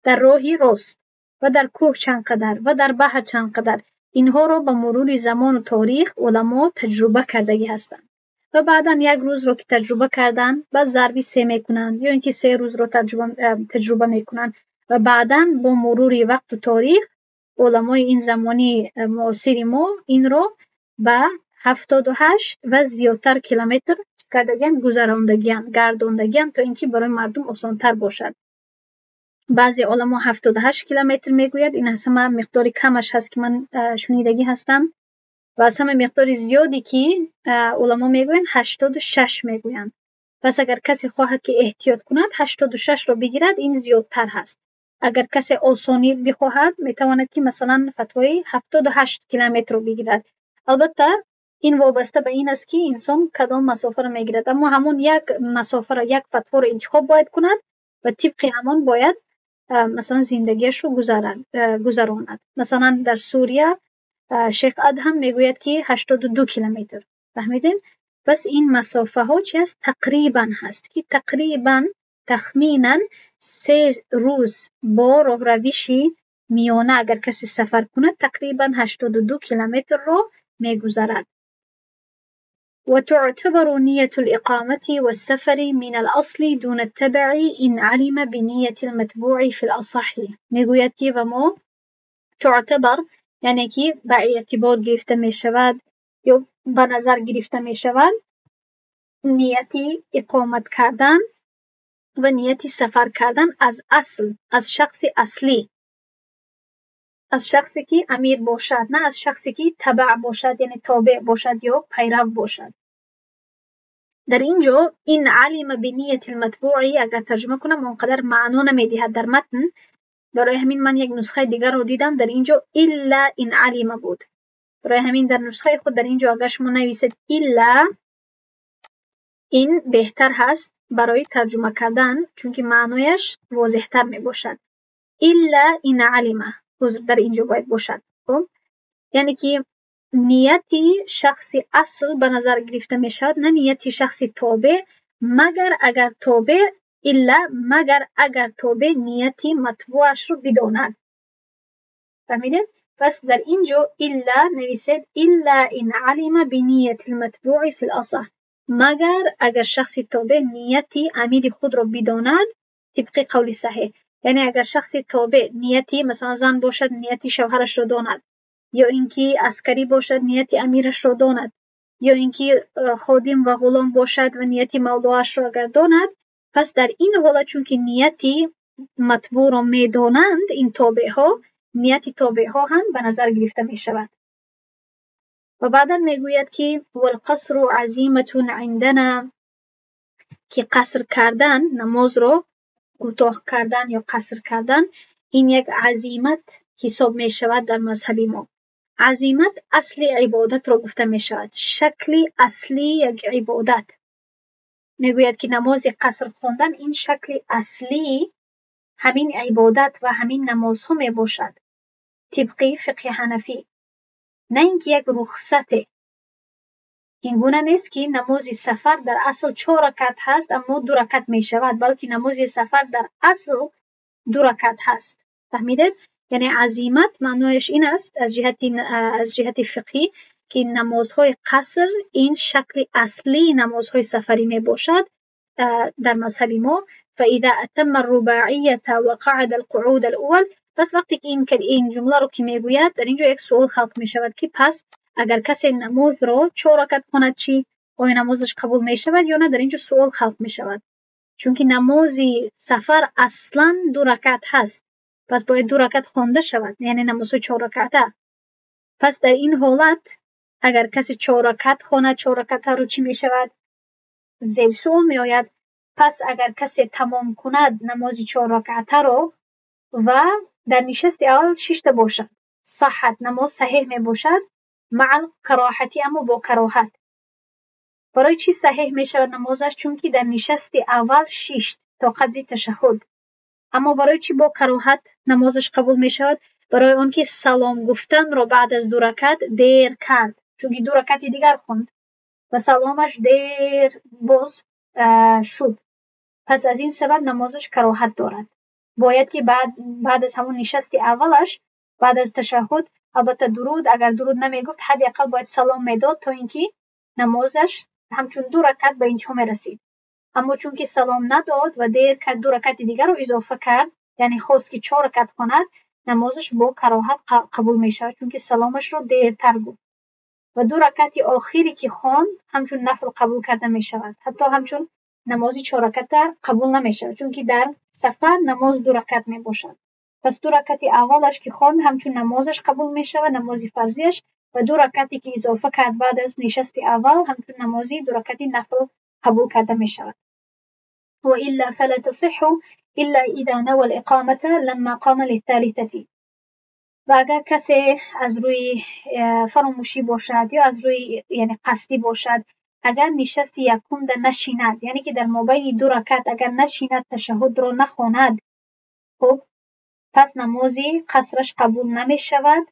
در راهی راست و در کوه چند قدر و در بحر چند قدر. اینها را به مرور زمان و تاریخ علما تجربه کردگی هستند و بعدا 1 روز رو که تجربه کردن بعد ضرب 3 میکنند، یا اینکه 3 روز رو تجربه میکنند و بعدا با مرور وقت و تاریخ علمای این زمانی معاصر ما این رو به 78 و زیادتر کیلومتر کردگیان، گرداندگیان تا اینکه برای مردم آسانتر باشد. بعضی علما 78 کیلومتر میگوید، این از همه مقدار کمش هست که من شنیدگی هستم، و از همه مقدار زیادی که علما میگویند 86 میگویند. پس اگر کسی خواهد که احتیاط کند 86 رو بگیرد، این زیادتر هست. اگر کسی آسانی بخواهد میتواند که مثلا فتوای 78 کیلومتر رو بگیرد. البته این وابسته به این است که انسان کدام مسافه رو میگیرد، اما همون یک مسافه رو، یک فتوا رو انتخاب باید کند و طبق همان باید مثلا زندگیش رو گذراند. مثلا در سوریه شیخ ادهم میگوید که 82 کیلومتر، فهمیدین؟ پس این مسافه ها چی است؟ تقریبا هست که تقریبا تخمینا 3 روز با راه روشی میانه اگر کسی سفر کند تقریبا 82 کیلومتر رو میگذرد. وتعتبر نية الإقامة والسفر من الأصل دون التبع إن علم بنية المتبوع في الأصح. میگوید که و ما تعتبر یعنی که به اعتبار گرفته می شود یا به نظر گرفته می شود نیتی اقامت کردن و نیتی سفر کردن از اصل، از شخص اصلی، از شخصی که امیر باشد، نه از شخصی که تبع باشد یعنی تابع باشد یا پیرو باشد. در اینجا این علم بنیت المتبوعی اگر ترجمه کنم اونقدر معنا نمیدهد در متن، برای همین من یک نسخه دیگر رو دیدم در اینجا الا این علم بود. برای همین در نسخه خود در اینجا اگر شما نویسید الا، این بهتر هست برای ترجمه کردن چون که معنایش واضح تر می باشد. الا این علم در اینجا باید باشد. خب یعنی که نیتی شخص اصل به نظر گرفته می شود، نه نیتی شخص تابع، مگر اگر تابع نیتی مطبوعش رو بداند. فهمیدید؟ پس در اینجا الا نویسید الا ان علم بنیت المتبوع فی الاصح، مگر اگر شخص تابع نیتی امیر خود را بداند طبق قول صحیح. یعنی اگر شخص تابع نیتی مثلا زن باشد نیتی شوهرش را داند، یا اینکه عسکری باشد نیتی امیرش را داند، یا اینکه خادم و غلام باشد و نیتی مولاش را اگر داند، پس در این حالت چون که نیتی مطبوع را میدانند این تابع ها، نیت تابع ها هم به نظر گرفته می شود. و بعدا می گوید که والقصر عزیمة عندنا، که قصر کردن، نماز را کوتاه کردن یا قصر کردن، این یک عزیمت حساب می شود در مذهب ما. عزیمت اصل عبادت را گفته می شود، شکل اصلی یک عبادت. می گوید که نماز قصر خواندن این شکل اصلی همین عبادت و همین نماز ها می باشد طبق فقه حنفی، نه اینکه یک رخصته. این گونه نیست که نماز سفر در اصل 4 رکعت هست اما 2 رکعت می شود، بلکه نماز سفر در اصل 2 رکعت هست. فهمیدید؟ یعنی عزیمت معنایش این است از جهت فقهی که نمازهای قصر این شکل اصلی نمازهای سفری می باشد در مذهب ما. فاذا اتم الرباعیه وقعد القعود الاول، پس وقتی که این جمله رو که میگوید در اینجا یک سوال خلق می شود که پس اگر کسی نماز را 4 رکعت خواند چی؟ آیا نمازش قبول می شود یا نه؟ در اینجا سوال خلق می شود، چون که نماز سفر اصلا 2 رکعت هست، پس باید 2 رکعت خوانده شود، یعنی نماز 4 رکعته. پس در این حالت اگر کسی 4 رکعت خواند، 4 رکعته رو چی می شود؟ زیر سوال می آید. پس اگر کسی تمام کند نماز 4 رکعته رو و در نشست اول 6 تا باشد، صحت نماز صحیح می باشد، مع کراهتی، اما با کراهت. برای چی صحیح می شود نمازش؟ چون که در نشست اول 6 تا قدر تشهد. اما برای چی با کراهت نمازش قبول می شود؟ برای آنکه سلام گفتن را بعد از 2 رکعت دیر کرد، چون که 2 رکعت دیگر خوند و سلامش دیر باز شد، پس از این سبب نمازش کراهت دارد. باید که بعد از همون نشست اولش بعد از تشهد، البته درود، اگر درود نمی گفت حداقل باید سلام میداد تا اینکه نمازش همچون 2 رکعت به انتها می رسید. اما چون که سلام نداد و دیر کرد 2 رکعت دیگر رو اضافه کرد، یعنی خواست که 4 رکعت کند، نمازش با کراهت قبول می شود، چون که سلامش رو دیرتر گفت. و 2 رکعت آخری که خواند همچون نفل قبول کرده می شود، حتی همچون نماز 4 رکعت قبول نمی شود، چون که در سفر نماز 2 رکعت می باشد. پس 2 رکعت اولش که خواند همچون نمازش قبول می شود، نماز فرضیش، و 2 رکعتی که اضافه کرد بعد از نشست اول همچون نمازی 2 رکعت نفل قبول کرده می شود. و الا فلا تصح الا اذا نوى الاقامه لما قام للثالثه. و اگر کسی از روی فراموشی باشد یا از روی یعنی قصدی باشد، اگر نشست یکم در نشیند، یعنی که در مابین 2 رکعت اگر نشیند تشهد را نخواند، خب پس نمازی قصرش قبول نمی شود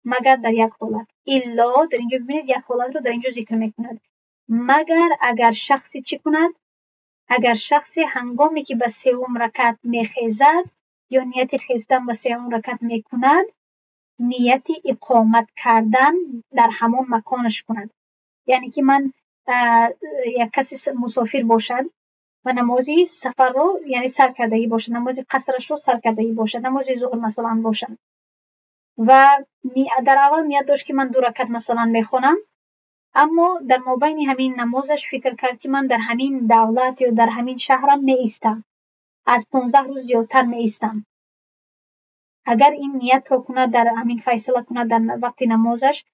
مگر در یک حالت. الا در اینجا ببینید یک حالت رو در اینجا ذکر میکند، مگر اگر شخصی چی کند؟ اگر شخصی هنگامی که به 3 رکعت میخیزد یا نیت خیزدن به 3 رکعت میکند، نیت اقامت کردن در همان مکانش کند. یعنی که من یک کسی مسافر باشد و نمازی سفر رو یعنی سر کردگی باشد، نمازی قصرش رو سر کردگی باشد، نمازی ظهر مثلا باشد و در اول نیت داشت که من 2 رکعت مثلا میخونم، اما در مابین همین نمازش فکر کرد که من در همین دولت یا در همین شهرم نیستم، از 15 روز زیادتر نیستم. اگر این نیت رو کند در همین فیصله کند در وقت نمازش،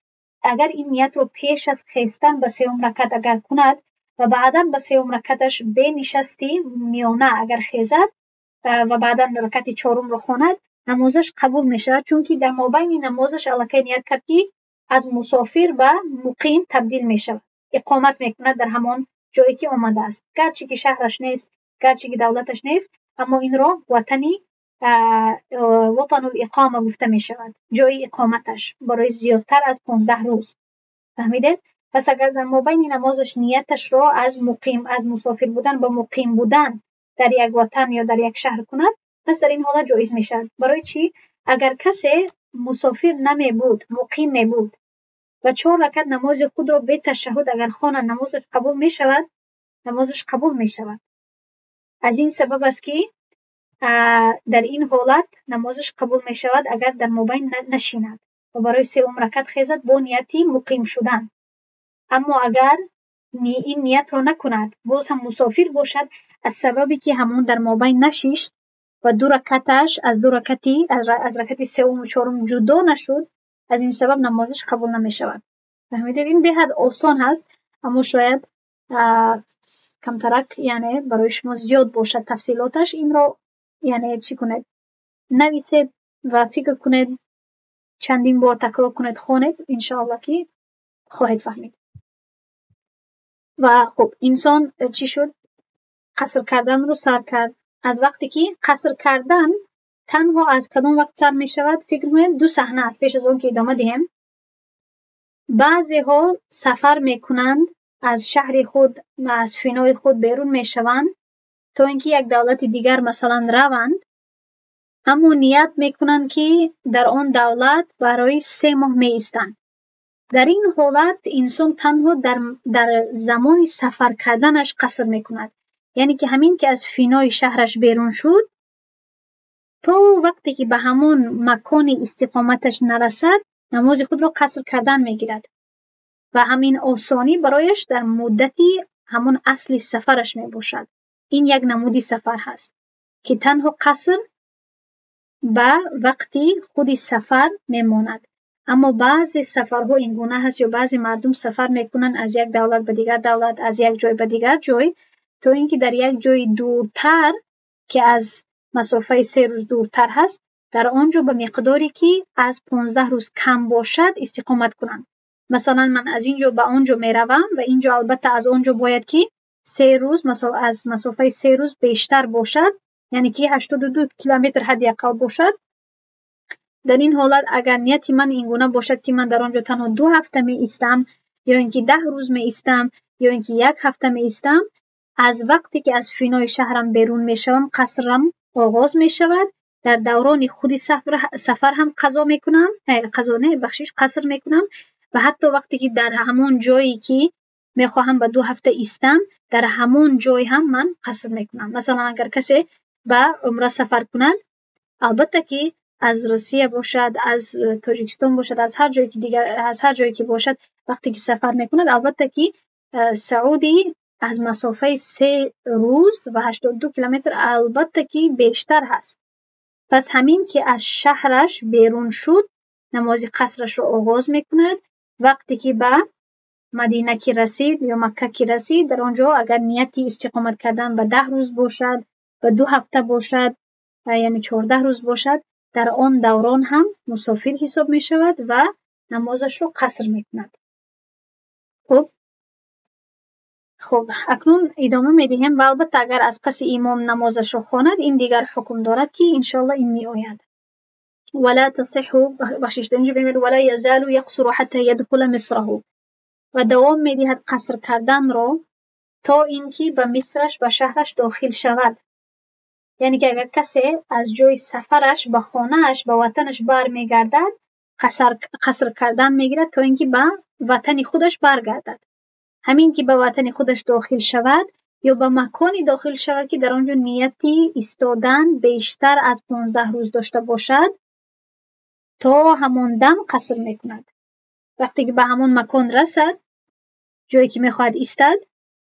اگر این نیت رو پیش از خیستن به 3 رکعت اگر کند و بعدا به 3 رکعتش به نشستی میانه اگر خیزد و بعدا رکعت 4 رو خواند، نمازش قبول میشه، چون که در مابین نمازش الکی نیت کرد که از مسافر به مقیم تبدیل میشه، اقامت میکند در همان جایی که آمده است، گرچه که شهرش نیست، گرچه که دولتش نیست، اما این را وطنی وطن الاقامه گفته می شود، جای اقامتش برای زیادتر از 15 روز. فهمیدید؟ پس اگر در مابین نمازش نیتش را از مسافر بودن به مقیم بودن در یک وطن یا در یک شهر کند، پس در این حالت جایز می شود. برای چی؟ اگر کسی مسافر نمی بود، مقیم می بود و 4 رکعت نماز خود را به تشهد اگر خوانه، نمازش قبول می شود؟ نمازش قبول می شود. از این سبب است که در این حالت نمازش قبول می شود اگر در مابین نشیند و برای 3 رکعت خیزد با نیتی مقیم شدن. اما اگر این نیت را نکند، باز هم مسافر باشد، از سببی که همون در مابین نشیشت و 2 رکعتش از رکعت 3 و 4 جدا نشد، از این سبب نمازش قبول نمی شود. فهمیدید؟ این بهد آسان هست، اما شاید کمترک یعنی برای شما زیاد باشد تفصیلاتش. این را یعنی چی کنید؟ نویسید و فکر کنید، چندین بار تکرار کنید، خوانید، انشاءالله که خواهید فهمید. و خب انسان چی شد؟ قصر کردن رو سر کرد. از وقتی که قصر کردن تنها از کدام وقت سر می شود؟ فکر کنید 2 صحنه است. پیش از اون که ادامه دهیم، بعضی ها سفر می کنند، از شهر خود و از فینای خود بیرون می شوند تا اینکه یک دولت دیگر مثلا روند، اما نیت می کنند که در آن دولت برای 3 ماه می ایستند. در این حالت انسان تنها در زمان سفر کردنش قصر می کند. یعنی که همین که از فینای شهرش بیرون شد تا وقتی که به همون مکان استقامتش نرسد، نماز خود را قصر کردن می گیرد و همین آسانی برایش در مدتی همون اصل سفرش می باشد. این یک نمودی سفر هست که تنها قصر به وقتی خودی سفر می ماند. اما بعضی سفرها این گونه هست یا بعضی مردم سفر میکنن از یک دولت به دیگر دولت، از یک جای به دیگر جای، تا اینکه در یک جای دورتر که از مسافه 3 روز دورتر هست، در آنجا به مقداری که از 15 روز کم باشد استقامت کنند. مثلا من از اینجا به آنجا میروم و اینجا البته از آنجا باید که 3 روز از مسافه 3 روز بیشتر باشد، یعنی که 82 کیلومتر حداقل باشد. در این حالت اگر نیت من این گونه باشد که من در آنجا تنها 2 هفته می ایستم یا اینکه 10 روز می ایستم یا اینکه 1 هفته می ایستم، از وقتی که از فینای شهرم بیرون می شوم قصرم آغاز می شود. در دوران خودی سفر هم قصر می کنم و حتی وقتی که در همون جایی که می خواهم به 2 هفته ایستم، در همون جای هم من قصر می کنم. مثلا اگر کسی به عمره سفر کند، البته که از روسیه باشد، از تاجیکستان باشد، از هر جایی که دیگر، از هر جایی که باشد، وقتی که سفر میکند، البته که سعودی از مسافه 3 روز و 82 کیلومتر البته که بیشتر هست. پس همین که از شهرش بیرون شد، نماز قصرش رو آغاز میکند. وقتی که به مدینه کی رسید یا مکه کی رسید، در آنجا اگر نیتی استقامت کردن به 10 روز باشد، به 2 هفته باشد، یعنی 14 روز باشد، در آن دوران هم مسافر حساب می شود و نمازش رو قصر می کند. خب اکنون ادامه می دهیم و البته اگر از پس امام نمازش رو خواند، این دیگر حکم دارد که انشاءالله این می آید. ولا تصح ولا يزال يقصر حتى يدخل مصره، و دوام می دهد قصر کردن رو تا اینکه به مصرش، به شهرش داخل شود. یعنی که اگر کسی از جای سفرش به خانهش، به وطنش برمیگردد، قصر کردن میگیرد تا اینکه به وطن خودش برگردد. همین که به وطن خودش داخل شود یا به مکانی داخل شود که در آنجا نیتی ایستادن بیشتر از 15 روز داشته باشد، تا همون دم قصر میکند. وقتی که به همون مکان رسد، جایی که میخواهد ایستاد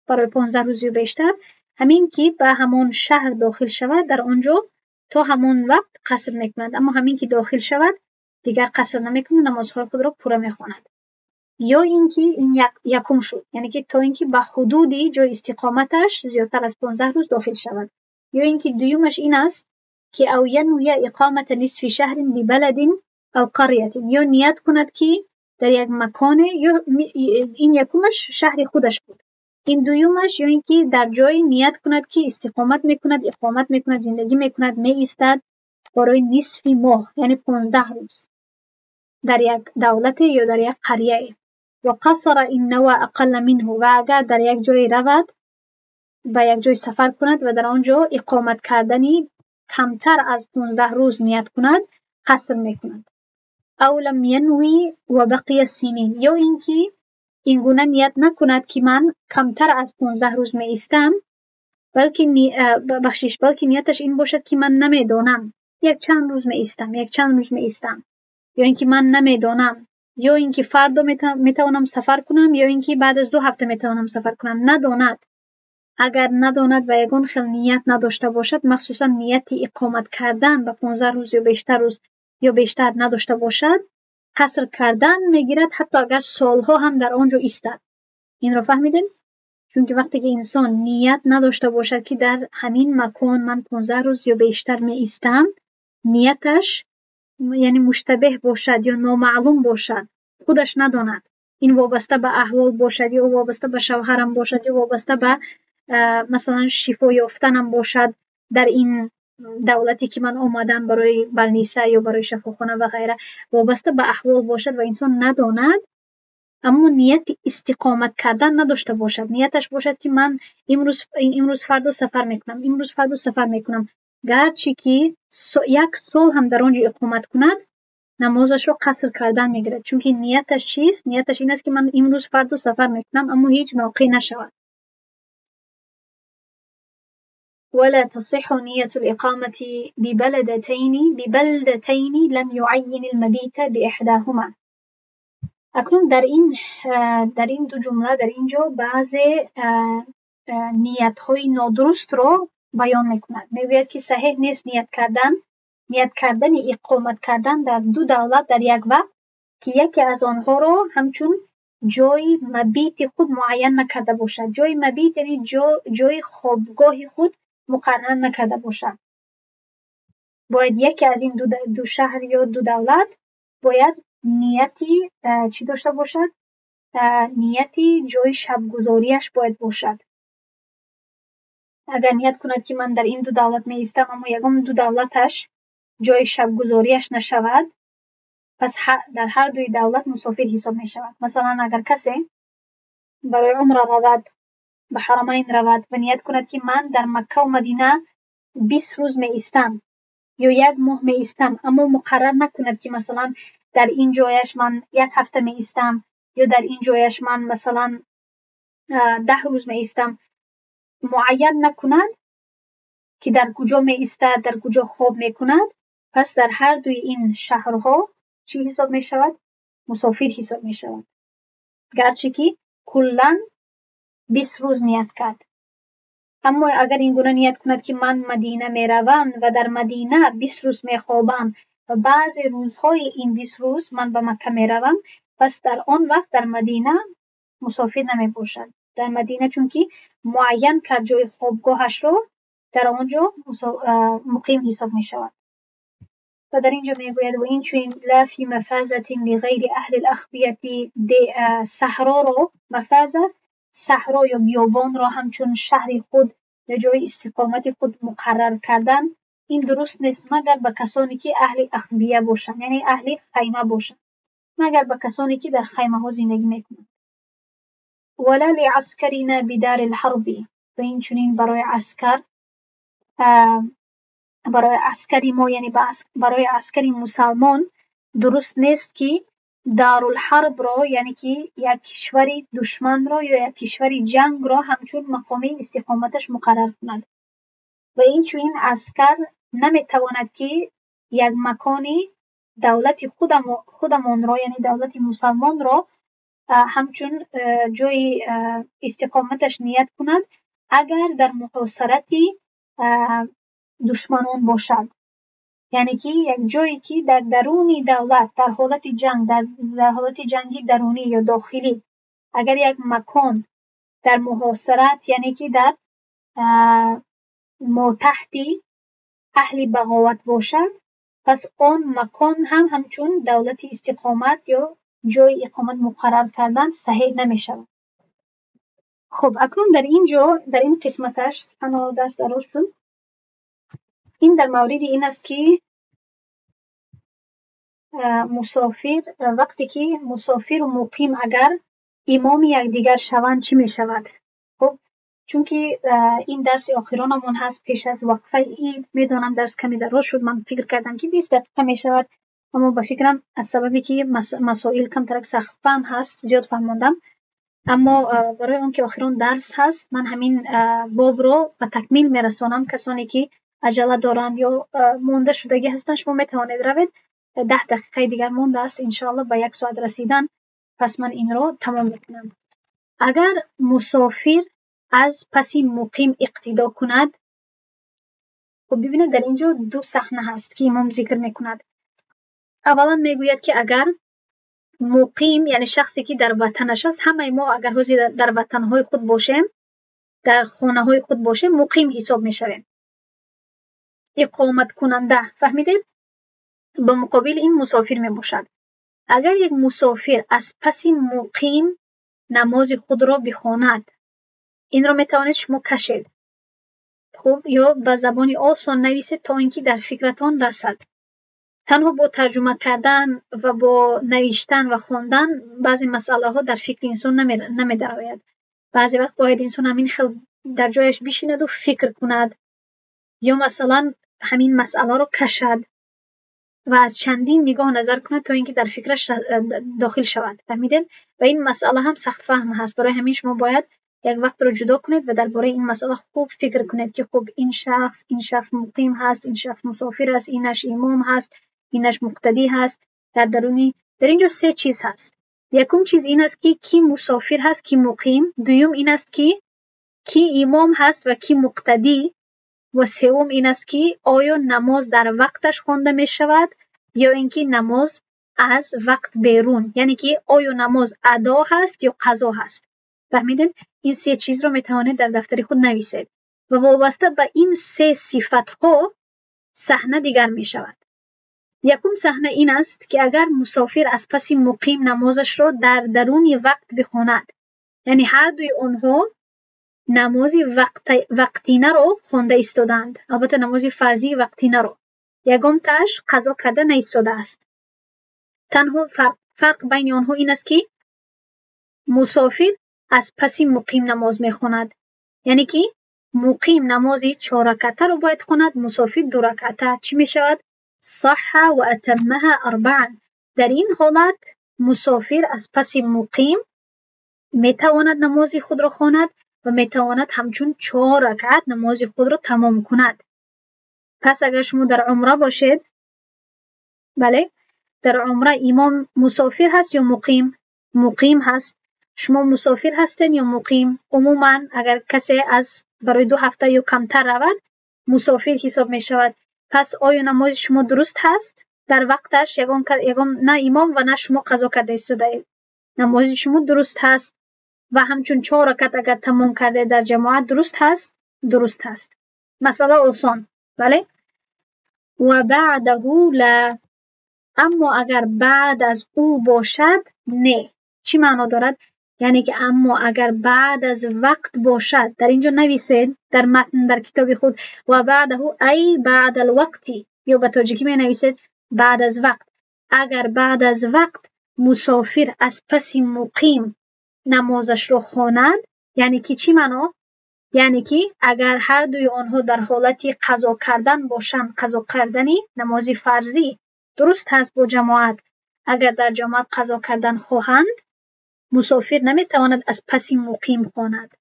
برای 15 روز یا بیشتر، همین که به همون شهر داخل شود، در آنجا تا همون وقت قصر میکند. اما همین که داخل شود دیگر قصر نمیکند، نمازهای خود را پوره میخواند. یا اینکه این یکم شد، یعنی که تا اینکه به حدودی جای استقامتش زیادتر از 15 روز داخل شود. یا اینکه دویمش این است که او ینوی اقامت نصف شهر ببلد او قریه، یا نیت کند که در یک مکان، یا این یکمش شهر خودش بود، این دویمش یا اینکه در جای نیت کند که استقامت میکند، اقامت میکند، زندگی میکند، می ایستد برای نصف ماه یعنی 15 روز در یک دولت یا در یک قریه و قصر این نوع اقل منه و اگر در یک جای رود به یک جای سفر کند و در آنجا اقامت کردنی کمتر از 15 روز نیت کند قصر میکند. او لم ینوی و بقی سنین یا اینکه این گونه نیت نکند که من کمتر از 15 روز می ایستم بلکه نیتش این باشد که من نمیدانم یک چند روز می ایستم یا اینکه من نمیدانم یا اینکه فردا میتوانم سفر کنم یا اینکه بعد از 2 هفته میتوانم سفر کنم نداند. اگر نداند و یگان خیل نیت نداشته باشد مخصوصا نیت اقامت کردن به 15 روز یا بیشتر نداشته باشد قصر کردن میگیرد حتی اگر سالها هم در آنجا ایستد. این را فهمیدین؟ چون که وقتی که انسان نیت نداشته باشد که در همین مکان من 15 روز یا بیشتر می ایستم نیتش یعنی مشتبه باشد یا نامعلوم باشد خودش نداند این وابسته به احوال باشد یا وابسته به شوهرم باشد یا وابسته به مثلا شفا یافتنم باشد در این دولتی که من آمدم برای بلنیسه یا برای شفاخانه و غیره وابسته به احوال باشد و انسان نداند اما نیت استقامت کردن نداشته باشد نیتش باشد که من امروز فردا سفر میکنم گرچه که یک سال هم در آنجا اقامت کند نمازش رو قصر کردن میگیرد چون که نیتش چیست؟ نیتش این است که من امروز فردا سفر میکنم اما هیچ واقع نشود. ولا تصح نية الإقامة ببلدتين لم يعين المبيت بإحداهما. اکنون در این دو جمله در اینجا بعض نیت‌های نادرست رو بیان میکند. میگوید که صحیح نیست نیت کردن اقامت کردن در دو دولت در یک وقت که یکی از آنها رو همچون جای مبیت خود معین نکرده باشد. جای مبیت یعنی جای خوابگاه خود مقرر نکرده باشد. باید یکی از این دو شهر یا دو دولت باید نیتی چی داشته باشد؟ نیتی جای شبگذاریش باید باشد. اگر نیت کند که من در این دو دولت می ایستم اما یکم دو دولتش جای شبگذاریش نشود پس در هر دوی دولت مسافر حساب می شود. مثلا اگر کسی برای عمره رود به حرمین رود و نیت کند که من در مکه و مدینه 20 روز می ایستم یا 1 ماه می ایستم اما مقرر نکند که مثلا در این جایش من 1 هفته می ایستم یا در این جایش من مثلا 10 روز می ایستم معین نکند که در کجا می ایستد در کجا خواب می کند پس در هر دوی این شهرها چی حساب می شود؟ مسافر حساب می شود گرچه که کلاً 20 روز نیت کرد. اما اگر این گونه نیت کند که من مدینه می روم و در مدینه 20 روز می خوابم و بعضی روزهای این 20 روز من به مکه می روم پس در آن وقت در مدینه مسافر نمی باشد. در مدینه چون که معین کرد جای خوابگاهش رو در آنجا مقیم حساب می شود. و در اینجا می گوید و این چون لا فی مفازة لغیر اهل الاخبیت صحرا رو مفازه صحرا یا بیابان را همچون شهر خود یا جای استقامت خود مقرر کردن این درست نیست مگر به کسانی که اهل اخبیه باشند یعنی اهل خیمه باشند مگر به کسانی که در خیمه ها زندگی میکنند. ولا لعسکرنا بدار الحرب و این چنین برای عسکری ما یعنی برای عسکری مسلمان درست نیست که دارالحرب را یعنی که یک کشور دشمن را یا یک کشور جنگ را همچون مقام استقامتش مقرر کند و این چون عسکر نمیتواند که یک مکان دولت خودمان را یعنی دولت مسلمان را همچون جای استقامتش نیت کند اگر در محاصرت دشمنان باشد یعنی که یک جایی که در درون دولت در حالت جنگ در حالت جنگی درونی یا داخلی اگر یک مکان در محاصرت یعنی که در تحت اهل بغاوت باشد پس آن مکان هم همچون دولت استقامت یا جای اقامت مقرر کردن صحیح نمی شود. خب اکنون در این قسمتش درست شد این در مورد این است که مسافر وقتی که مسافر و مقیم اگر امام یکدیگر شوند چی می شود؟ خب چون که این درس آخرانمون هست پیش از وقفه عید، میدانم درس کمی دراز شد، من فکر کردم که 20 دقیقه می شود، اما با فکرم از سببی که مسائل کم ترک سخت فهم هست زیاد فهماندم، اما برای اون که آخران درس هست من همین باب رو به تکمیل میرسانم. کسانی که عجله دارند یا مونده شدگی هستند شما میتوانید روید، 10 دقیقه دیگر مونده است انشاءالله به 1 ساعت رسیدن، پس من این رو تمام میکنم. اگر مسافر از پس مقیم اقتدا کند، خب ببینید در اینجا 2 صحنه هست که امام ذکر میکند. اولا میگوید که اگر مقیم یعنی شخصی که در وطنش است، همه ما اگر حاضر در وطنهای خود باشیم، در خانه های خود باشیم، مقیم حساب میشویم، اقامت کننده، فهمیدید؟ با مقابل این مسافر می باشد. اگر یک مسافر از پس مقیم نماز خود را بخواند، این را می توانید شما کشید، خب یا به زبان آسان نویسید تا اینکه در فکرتان رسد. تنها با ترجمه کردن و با نوشتن و خواندن بعضی مسئله ها در فکر انسان نمی درآید. بعضی وقت باید انسان همین خیلی در جایش بشیند و فکر کند، یا مثلا همین مسئله رو کشد و از چندین نگاه نظر کند تا اینکه در فکرش داخل شود، فهمیدید؟ و این مسئله هم سخت فهم هست، برای همین شما باید یک وقت رو جدا کنید و درباره این مسئله خوب فکر کنید که خب این شخص مقیم هست، این شخص مسافر است، اینش امام هست، اینش مقتدی هست. در اینجا 3 چیز هست. یکم چیز این است که کی مسافر هست، کی مقیم. دوم این است که کی امام هست و کی مقتدی. و سوم این است که آیا نماز در وقتش خوانده می شود یا اینکه نماز از وقت بیرون، یعنی که آیا نماز ادا هست یا قضا هست. فهمیدین؟ این 3 چیز رو می توانید در دفتر خود نویسید و وابسته به این 3 صفت ها صحنه دیگر می شود. یکم صحنه این است که اگر مسافر از پس مقیم نمازش را در درون وقت بخواند، یعنی هر دوی آنها نمازی وقتینه رو خوانده ایستادند، البته نمازی فرضی وقتینه رو، یگام تاش قضا کرده نایستاده است. تنها فرق بین آنها این است که مسافر از پس مقیم نماز میخواند، یعنی که مقیم نمازی 4 رکعته رو باید خواند، مسافر 2 رکعته. چی میشود؟ صح و اتمها 4. در این حالت مسافر از پس مقیم میتواند نماز خود را خواند و میتواند همچون 4 رکعت نماز خود را تمام کند. پس اگر شما در عمره باشید، بله، در عمره امام مسافر هست یا مقیم هست، شما مسافر هستین یا مقیم. عموما اگر کسی از برای 2 هفته یا کمتر رود مسافر حساب می شود. پس آیا نماز شما درست هست در وقتش؟ یگان نه امام و نه شما قضا کرده ایستاده، نماز شما درست هست و همچون 4 رکعت اگر تمام کرده در جماعت درست هست. مسئله آسان، بله. و بعده لا، اما اگر بعد از او باشد نه. چی معنا دارد؟ یعنی که اما اگر بعد از وقت باشد، در اینجا نویسید در متن در کتاب خود و بعده ای بعد الوقتی، یا به تاجیکی می نویسید بعد از وقت. اگر بعد از وقت مسافر از پس مقیم نمازش رو خواند، یعنی که چی معنا؟ یعنی که اگر هر دوی آنها در حالتی قضا کردن باشند، قضا کردنی نمازی فرضی درست هست با جماعت، اگر در جماعت قضا کردن خواهند، مسافر نمیتواند از پس مقیم خواند،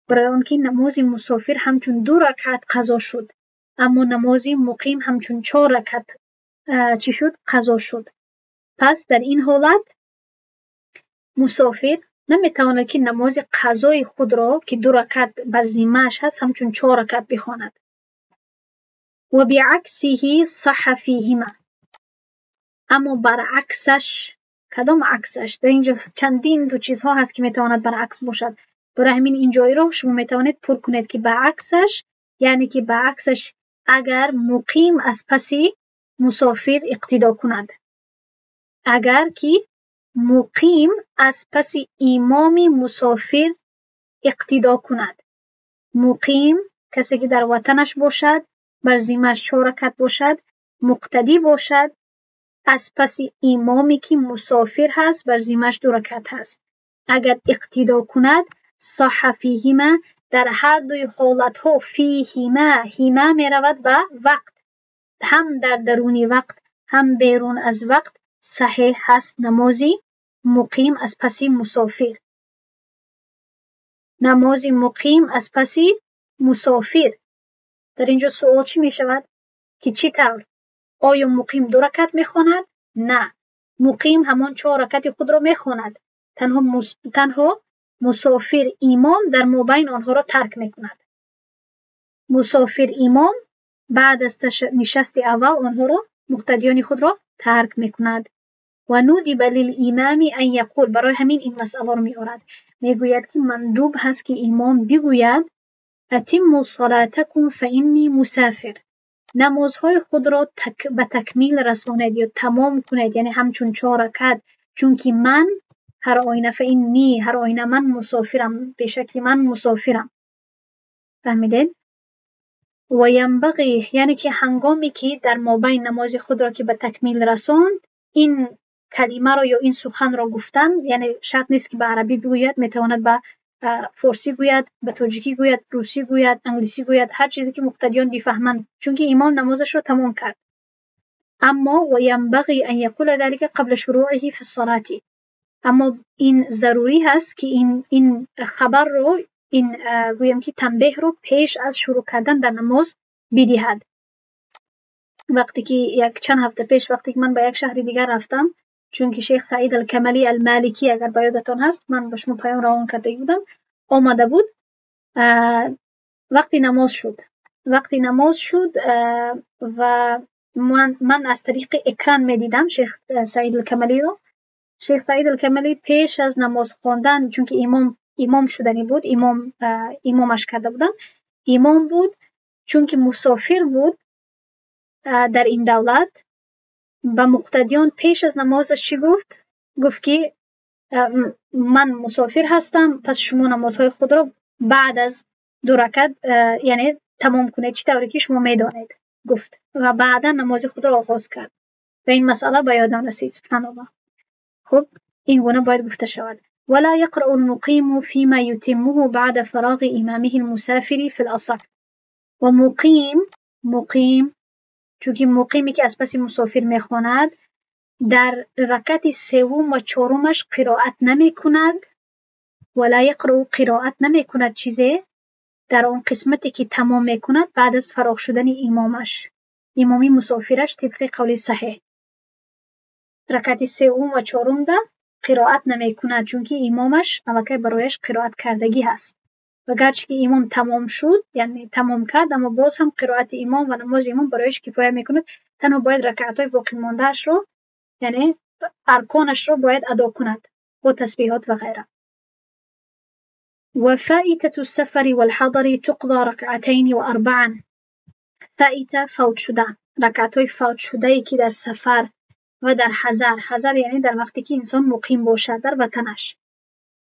برای آنکه نماز مسافر همچون 2 رکعت قضا شد، اما نماز مقیم همچون 4 رکعت چی شد؟ قضا شد. پس در این حالت مسافر نمیتواند که نماز قضای خود را که 2 رکعت بر ذمه‌اش هست همچون 4 رکعت بخواند. و بعکسه صح فیهما، اما برعکسش. کدام عکسش؟ در اینجا چندین دو چیزها هست که میتواند برعکس باشد، برای همین این جایی رو شما میتوانید پر کنید که برعکسش یعنی که برعکسش اگر مقیم از پس مسافر اقتدا کند، اگر که مقیم از پس امام مسافر اقتدا کند. مقیم کسی که در وطنش باشد، بر ذمه‌اش 4 رکعت باشد، مقتدی باشد، از پس امامی که مسافر هست بر ذمه‌اش 2 رکعت هست. اگر اقتدا کند صح فیهما، در هر دوی حالتها هیما می رود به وقت، هم در درون وقت هم بیرون از وقت صحیح هست نمازی مقیم از پس مسافر. نماز مقیم از پس مسافر. در اینجا سوال چی می شود؟ که چی طور؟ آیا مقیم 2 رکعت می خواند؟ نه. مقیم همان 4 رکعت خود را می خواند. تنها مسافر امام در مابین آنها را ترک می کند. مسافر امام بعد از نشست اول آنها را مقتدیان خود را ترک می کند. و ندب للامام ان یقول، برای همین این مسئله را می آورد. می گوید که مندوب هست که امام بگوید اتموا صلاتکم فانی مسافر، نمازهای خود را به تکمیل رسانید یا تمام کنید، یعنی همچون 4 رکعت، چون که من هر آینه فانی، هر آینه من مسافرم، به شکل من مسافرم. فهمیدین؟ و ینبغی، یعنی که هنگامی که در مابین نماز خود را که به تکمیل رساند این کلمه را یا این سخن را گفتن، یعنی شرط نیست که به عربی بگوید، میتواند به فارسی گوید، به تاجیکی گوید، روسی گوید، انگلیسی گوید، هر چیزی که مقتدیان بفهمند، چون که امام نمازش را تمام کرد. اما و ینبغی ان یقول ذلك قبل شروعه فی الصلاة، اما این ضروری هست که این خبر رو، این گویم که تنبیه رو پیش از شروع کردن در نماز بدهد. وقتی که چند هفته پیش وقتی که من به یک شهر دیگر رفتم، چون که شیخ سعید الکملی المالکی اگر با یادتان هست، من به شما پیام روان کرده بودم، آمده بود. وقتی نماز شد و من از طریق اکران می دیدم شیخ سعید الکملی رو. شیخ سعید الکملی پیش از نماز خواندن، چون که امام شدنی بود، امامش کرده بودن، امام بود، چون که مسافر بود در این دولت، به مقتدیان پیش از نمازش چی گفت؟ گفت که من مسافر هستم، پس شما نمازهای خود را بعد از 2 رکعت یعنی تمام کنید، چی طوری که شما میدانید گفت، و بعدا نماز خود را آغاز کرد. و این مسئله به یادم رسید. سبحان الله. خب این گونه باید گفته شود. ولا يقرأ المقيم فيما يتمه بعد فراغ امامه المسافر في الاصح. و مقیم چون که مقیمی که از پس مسافر میخواند در رکعت 3 و 4 قرائت نمی کند. ولا یقرأ، قرائت نمی کند چیزی در آن قسمتی که تمام می کند بعد از فراغ شدن امامی مسافرش، طبق قول صحیح. رکعت 3 و 4 ده قرائت نمی کند، چون که امامش الکی برایش قرائت کردگی هست. و گرچه که امام تمام شد، یعنی تمام کرد، اما باز هم قرائت امام و نماز امام برایش کفایه میکند. تنها باید رکعت‌های باقی مانده‌اش رو، یعنی ارکانش رو باید ادا کند با تسبیحات و غیره. و فائتة السفر والحضر تقضى 2 و 4. فائتة فوت شده، رکعت‌های فوت شده‌ای که در سفر و در حضر یعنی در وقتی که انسان مقیم باشد در وطنش.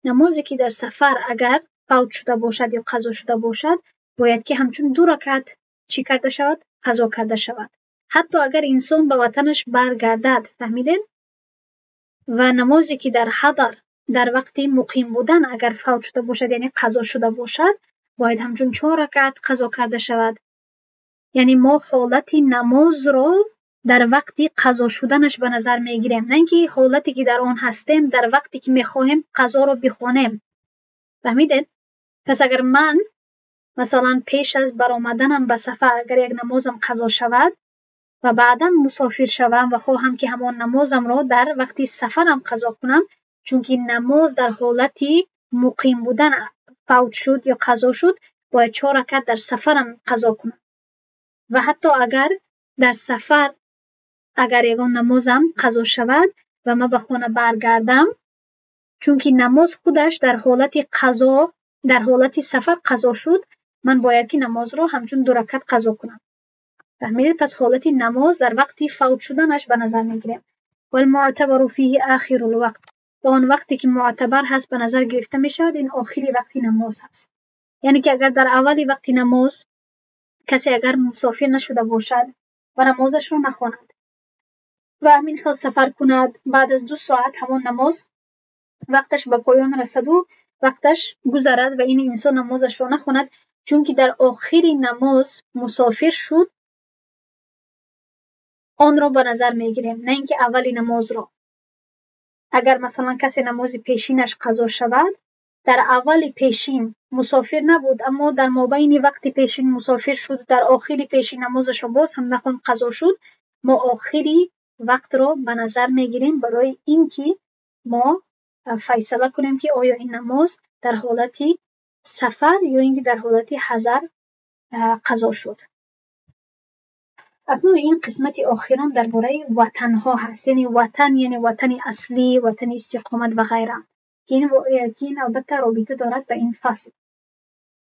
نمازی که در سفر اگر فوت شده باشد یا قضا شده باشد، باید که همچون 2 رکعت چی کرده شود؟ قضا کرده شود. حتی اگر انسان به وطنش برگردد. فهمیدین؟ و نمازی که در حضر در وقت مقیم بودن اگر فوت شده باشد، یعنی قضا شده باشد، باید همچون 4 رکعت قضا کرده شود. یعنی ما حالت نماز رو در وقتی قضا شدنش به نظر میگیریم، نه اینکه حالتی که در آن هستیم در وقتی که میخواهیم قضا رو بخوانیم. فهمیدین؟ پس اگر من مثلا پیش از برآمدنم به سفر اگر یک نمازم قضا شود و بعدا مسافر شوم و خواهم که همان نمازم را در وقتی سفرم قضا کنم، چون که نماز در حالتی مقیم بودن فوت شد یا قضا شد، باید 4 رکعت در سفرم قضا کنم. و حتی اگر در سفر اگر یگان نمازم قضا شود و من به خانه برگردم، چون که نماز خودش در حالت سفر قضا شد، من باید که نماز رو همچون 2 رکعت قضا کنم. فهمیدید؟ پس حالت نماز در وقتی فوت شدنش به نظر میگیریم. والمعتبر فیه آخر الوقت، و آن وقتی که معتبر هست به نظر گرفته میشود این آخری وقتی نماز هست. یعنی که اگر در اولی وقتی نماز کسی اگر مسافر نشده باشد و نمازش رو نخواند و همین خیل سفر کند. بعد از 2 ساعت همون نماز وقتش به پایان رسد و وقتش گذرد و این انسان نمازش را نخواند، چون که در آخر نماز مسافر شد، آن را به نظر میگیریم، نه اینکه اول نماز را. اگر مثلا کسی نماز پیشینش قضا شود، در اول پیشین مسافر نبود اما در مابین وقت پیشین مسافر شد، در آخر پیشین نمازش را باز هم نخواند قضا شد، ما آخری وقت را به نظر میگیریم برای اینکه ما فیصله کنیم که آیا این نماز در حالت سفر یا اینکه در حالت حضر قضا شد. اکنون این قسمت آخرم درباره وطن ها هست، یعنی وطن اصلی، وطن استقامت و غیره، که این البته رابطه دارد به این فصل.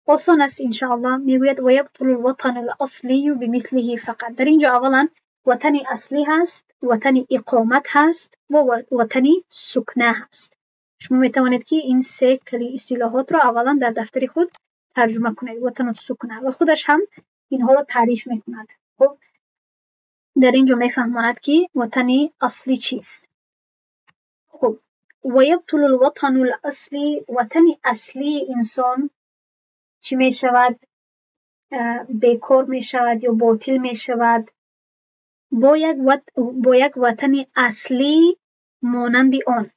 آسان است انشاءالله. میگوید و یبطل الوطن الاصلی بمثله فقط. در اینجا اولا وطن اصلی هست، وطن اقامت هست و وطن سکنه هست. شما میتوانید که این 3 اصطلاحات را اولا در دفتر خود ترجمه کنید. وطن السکنه و خودش هم اینها را تعریف میکند. خب در اینجا میفهماند که وطن اصلی چیست. خب و یبطل الوطن الاصلی، وطن اصلی انسان چی می شود؟ بیکار می شود یا باطل می شود با یک وطن اصلی مانند آن.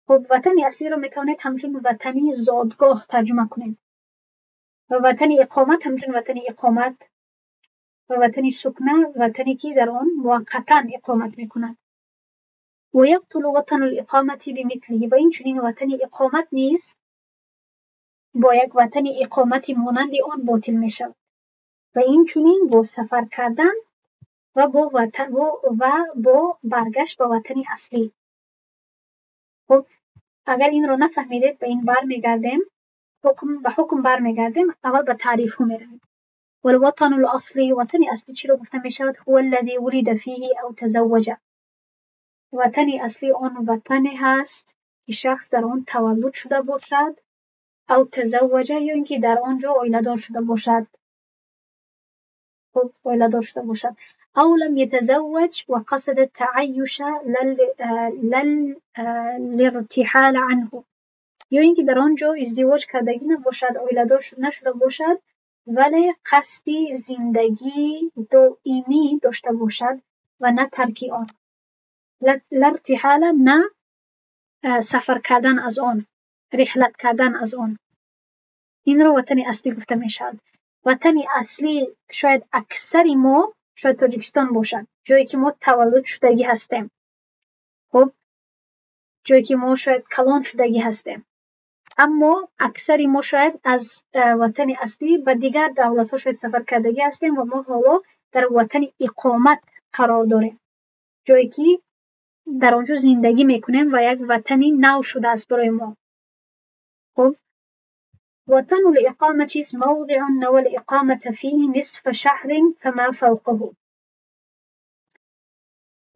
خب وطن اصلی را میتوانید همچون وطن زادگاه ترجمه کنید و وطن اقامت همچون وطن اقامت و وطن سکنه وطنی که در آن موقتا اقامت میکند. و یبطل وطن الاقامت بمثله، و این چنین وطن اقامت نیز با یک وطن اقامت مانند آن باطل می شود و این چنین با سفر کردن و با برگشت به وطن اصلی. خب اگر این رو نفهمیدید به این برمیگردیم، به حکم برمیگردیم، اول به تعریف ها میرویم. والوطن الاصلی، وطن اصلی چی رو گفته می شود؟ هو الذی ولد فیه او تزوج. وطن اصلی آن وطن هست که شخص در آن تولد شده باشد او تزوج یا اینکه در آنجا اویله‌دار شده باشد. خب اویله‌دار شده باشد. او لم يتزوج و قصد التعیش للارتحال عنه، یا اینکه در آنجا ازدواج کردگی نباشد، اویله‌دار نشده باشد ولی قصد زندگی دائمی داشته باشد و نه ترک آن. الارتحال نه سفر کردن از آن، رحلت کردن از آن. این رو وطن اصلی گفته می شود. وطن اصلی شاید اکثری ما شاید تاجیکستان باشد، جایی که ما تولد شدگی هستیم. خب جایی که ما شاید کلان شدگی هستیم، اما اکثری ما شاید از وطن اصلی به دیگر دولت ها شاید سفر کردگی هستیم و ما حالا در وطن اقامت قرار داریم، جایی که در آنجا زندگی میکنیم و یک وطنی نو شده است برای ما. خب وطن الاقامة چیست؟ موضع نوى الإقامة فيه نصف شهر فما فوقه.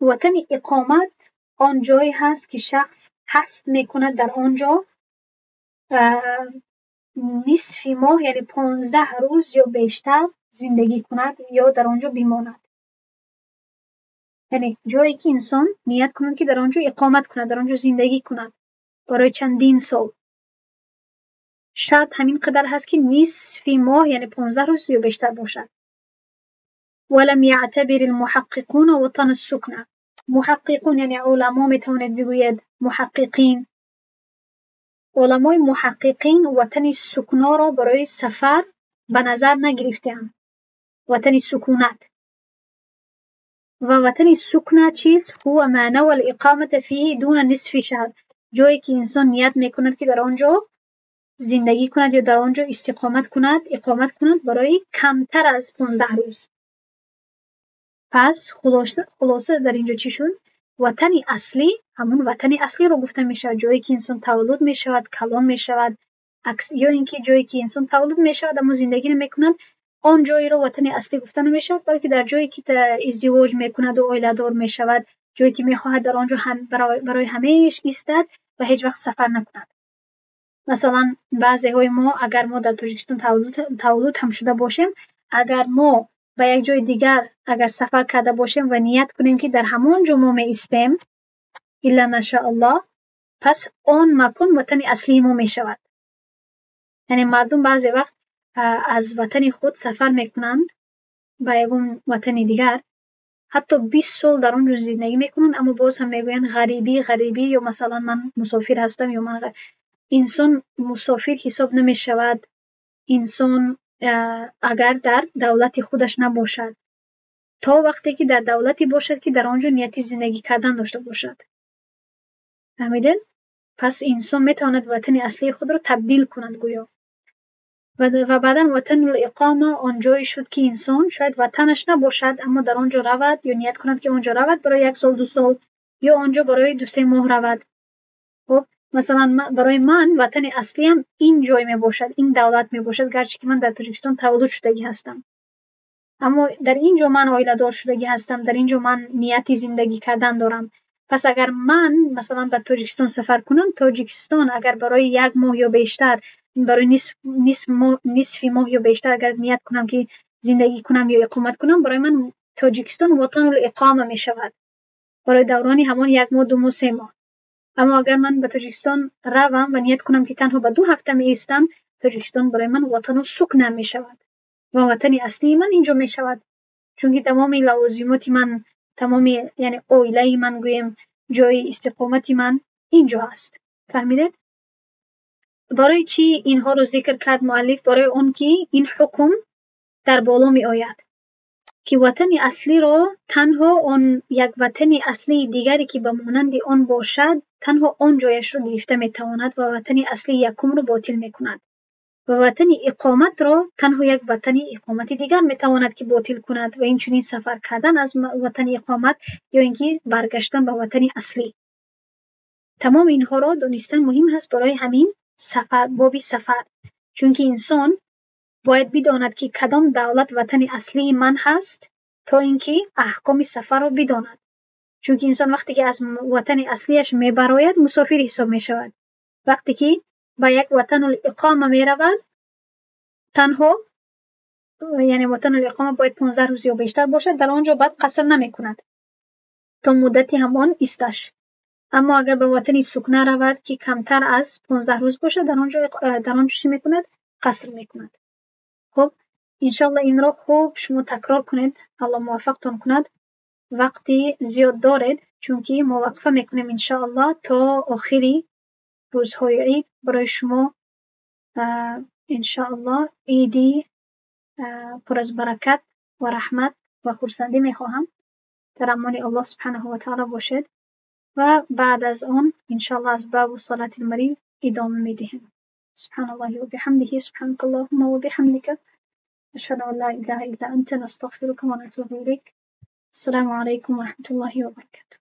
وطن اقامت آن جایی هست که شخص هست میکند در آنجا نصف ماه، یعنی 15 روز یا بیشتر زندگی کند یا در آنجا بماند. یعنی جایی که انسان نیت کند که در آنجا اقامت کند، در آنجا زندگی کند برای چندین سال. شرط همین قدر هست که نصف ماه یعنی 15 روز یا بیشتر باشد. ولم يعتبر المحققون وطن السكنة. محققون یعنی علما، میتوانید بگوید محققین. علمای محققین وطن سکنا را برای سفر به نظر نگرفتند، وطن سکونت. و وطن سکنه چیست؟ هو ما نوى الإقامة فيه دون نصف شهر، جایی که انسان نیت میکند که در آنجا زندگی کند یا در آنجا اقامت کند برای کمتر از 15 روز. پس خلاصه در اینجا چی شد؟ وطن اصلی همون وطن اصلی رو گفته می شود، جایی که انسان تولد می شود، کلان می شود، یا اینکه جایی که انسان تولد می شود اما زندگی نمی کند، آن جایی رو وطن اصلی گفته نمی شود، بلکه در جایی که ازدواج می کند و اویله‌دار می شود، جایی که می خواهد در آنجا برای همیشه ایستد و هیچ وقت سفر نکند. مثلا بعضی های ما اگر ما در تاجیکستان تولد هم شده باشیم، اگر ما به یک جای دیگر اگر سفر کرده باشیم و نیت کنیم که در همان جا ما می‌ایستیم الا ماشاءالله، پس آن مکان وطن اصلی ما می شود. یعنی مردم بعضی وقت از وطن خود سفر میکنند به یکون وطن دیگر، حتی 20 سال در اونجا زندگی میکنند، اما باز هم میگویند غریبی یا مثلا من مسافر هستم یا من انسان مسافر حساب نمی شود. انسان اگر در دولت خودش نباشد، تا وقتی که در دولتی باشد که در آنجا نیتی زندگی کردن داشته باشد. فهمیدین؟ پس انسان میتواند وطن اصلی خود را تبدیل کند گویا. و بعدا وطن الاقامه آنجایی شد که انسان شاید وطنش نباشد اما در آنجا رود یا نیت کند که آنجا رود برای 1 سال 2 سال یا آنجا برای 2-3 ماه رود. خب مثلا برای من وطن اصلیم این جای می باشد، این دولت می باشد، گرچه که من در تاجیکستان تولد شدگی هستم، اما در اینجا من عائله دار شدگی هستم، در اینجا من نیتی زندگی کردن دارم. پس اگر من مثلا به تاجیکستان سفر کنم، تاجیکستان اگر برای 1 ماه یا بیشتر، برای نصف ماه یا بیشتر اگر نیت کنم که زندگی کنم یا اقامت کنم، برای من تاجیکستان وطن الاقامه می شود برای دورانی همان 1 ماه 2 ماه 3 ماه. اما اگر من به تاجیکستان روم و نیت کنم که تنها به 2 هفته می ایستم، تاجیکستان برای من وطن سکن می شود و وطن اصلی من اینجا می شود، چون که تمام لوازمات من، تمام یعنی عائله من گویم جای استقامت من اینجا است. فهمیدید؟ برای چی اینها رو ذکر کرد مؤلف؟ برای اون که این حکم در بالا می آید که وطن اصلی را تنها آن یک وطن اصلی دیگری که به مانند آن باشد تنها آن جایش را گرفته می تواند و وطن اصلی یکم را باطل می کند و وطن اقامت را تنها یک وطن اقامت دیگر می تواند که باطل کند و این چنین سفر کردن از وطن اقامت یا اینکه برگشتن به وطن اصلی. تمام اینها را دانستن مهم هست برای همین سفر، بابی سفر، چون که انسان باید بداند که کدام دولت وطن اصلی من هست تا اینکه احکام سفر را بداند، چون که انسان وقتی که از وطن اصلیش می براید مسافر حساب می شود. وقتی که به یک وطن الاقامه می رود تنها یعنی وطن الاقامه باید 15 روز یا بیشتر باشد، در آنجا بعد قصر نمی کند تا مدتی همان ایستش. اما اگر به وطن سکنه رود که کمتر از 15 روز باشد، در آنجا چی می کند؟ قصر می کند. خب انشاءالله این را خوب شما تکرار کنید، الله موفقتان کند. وقتی زیاد دارید چون که ما وقفه میکنیم انشاءالله تا آخری روزهای عید برای شما انشاءالله عیدی پر از برکت و رحمت و خرسندی میخواهم. در امان الله سبحانه و تعالی باشد و بعد از آن انشاءالله از باب صلاة المریض ادامه میدهیم. سبحان الله و بحمده، سبحانك اللهم و بحمدك، أشهد أن لا إله إلا أنت، نستغفرك ونتوب إليك. السلام عليكم ورحمة الله وبركاته.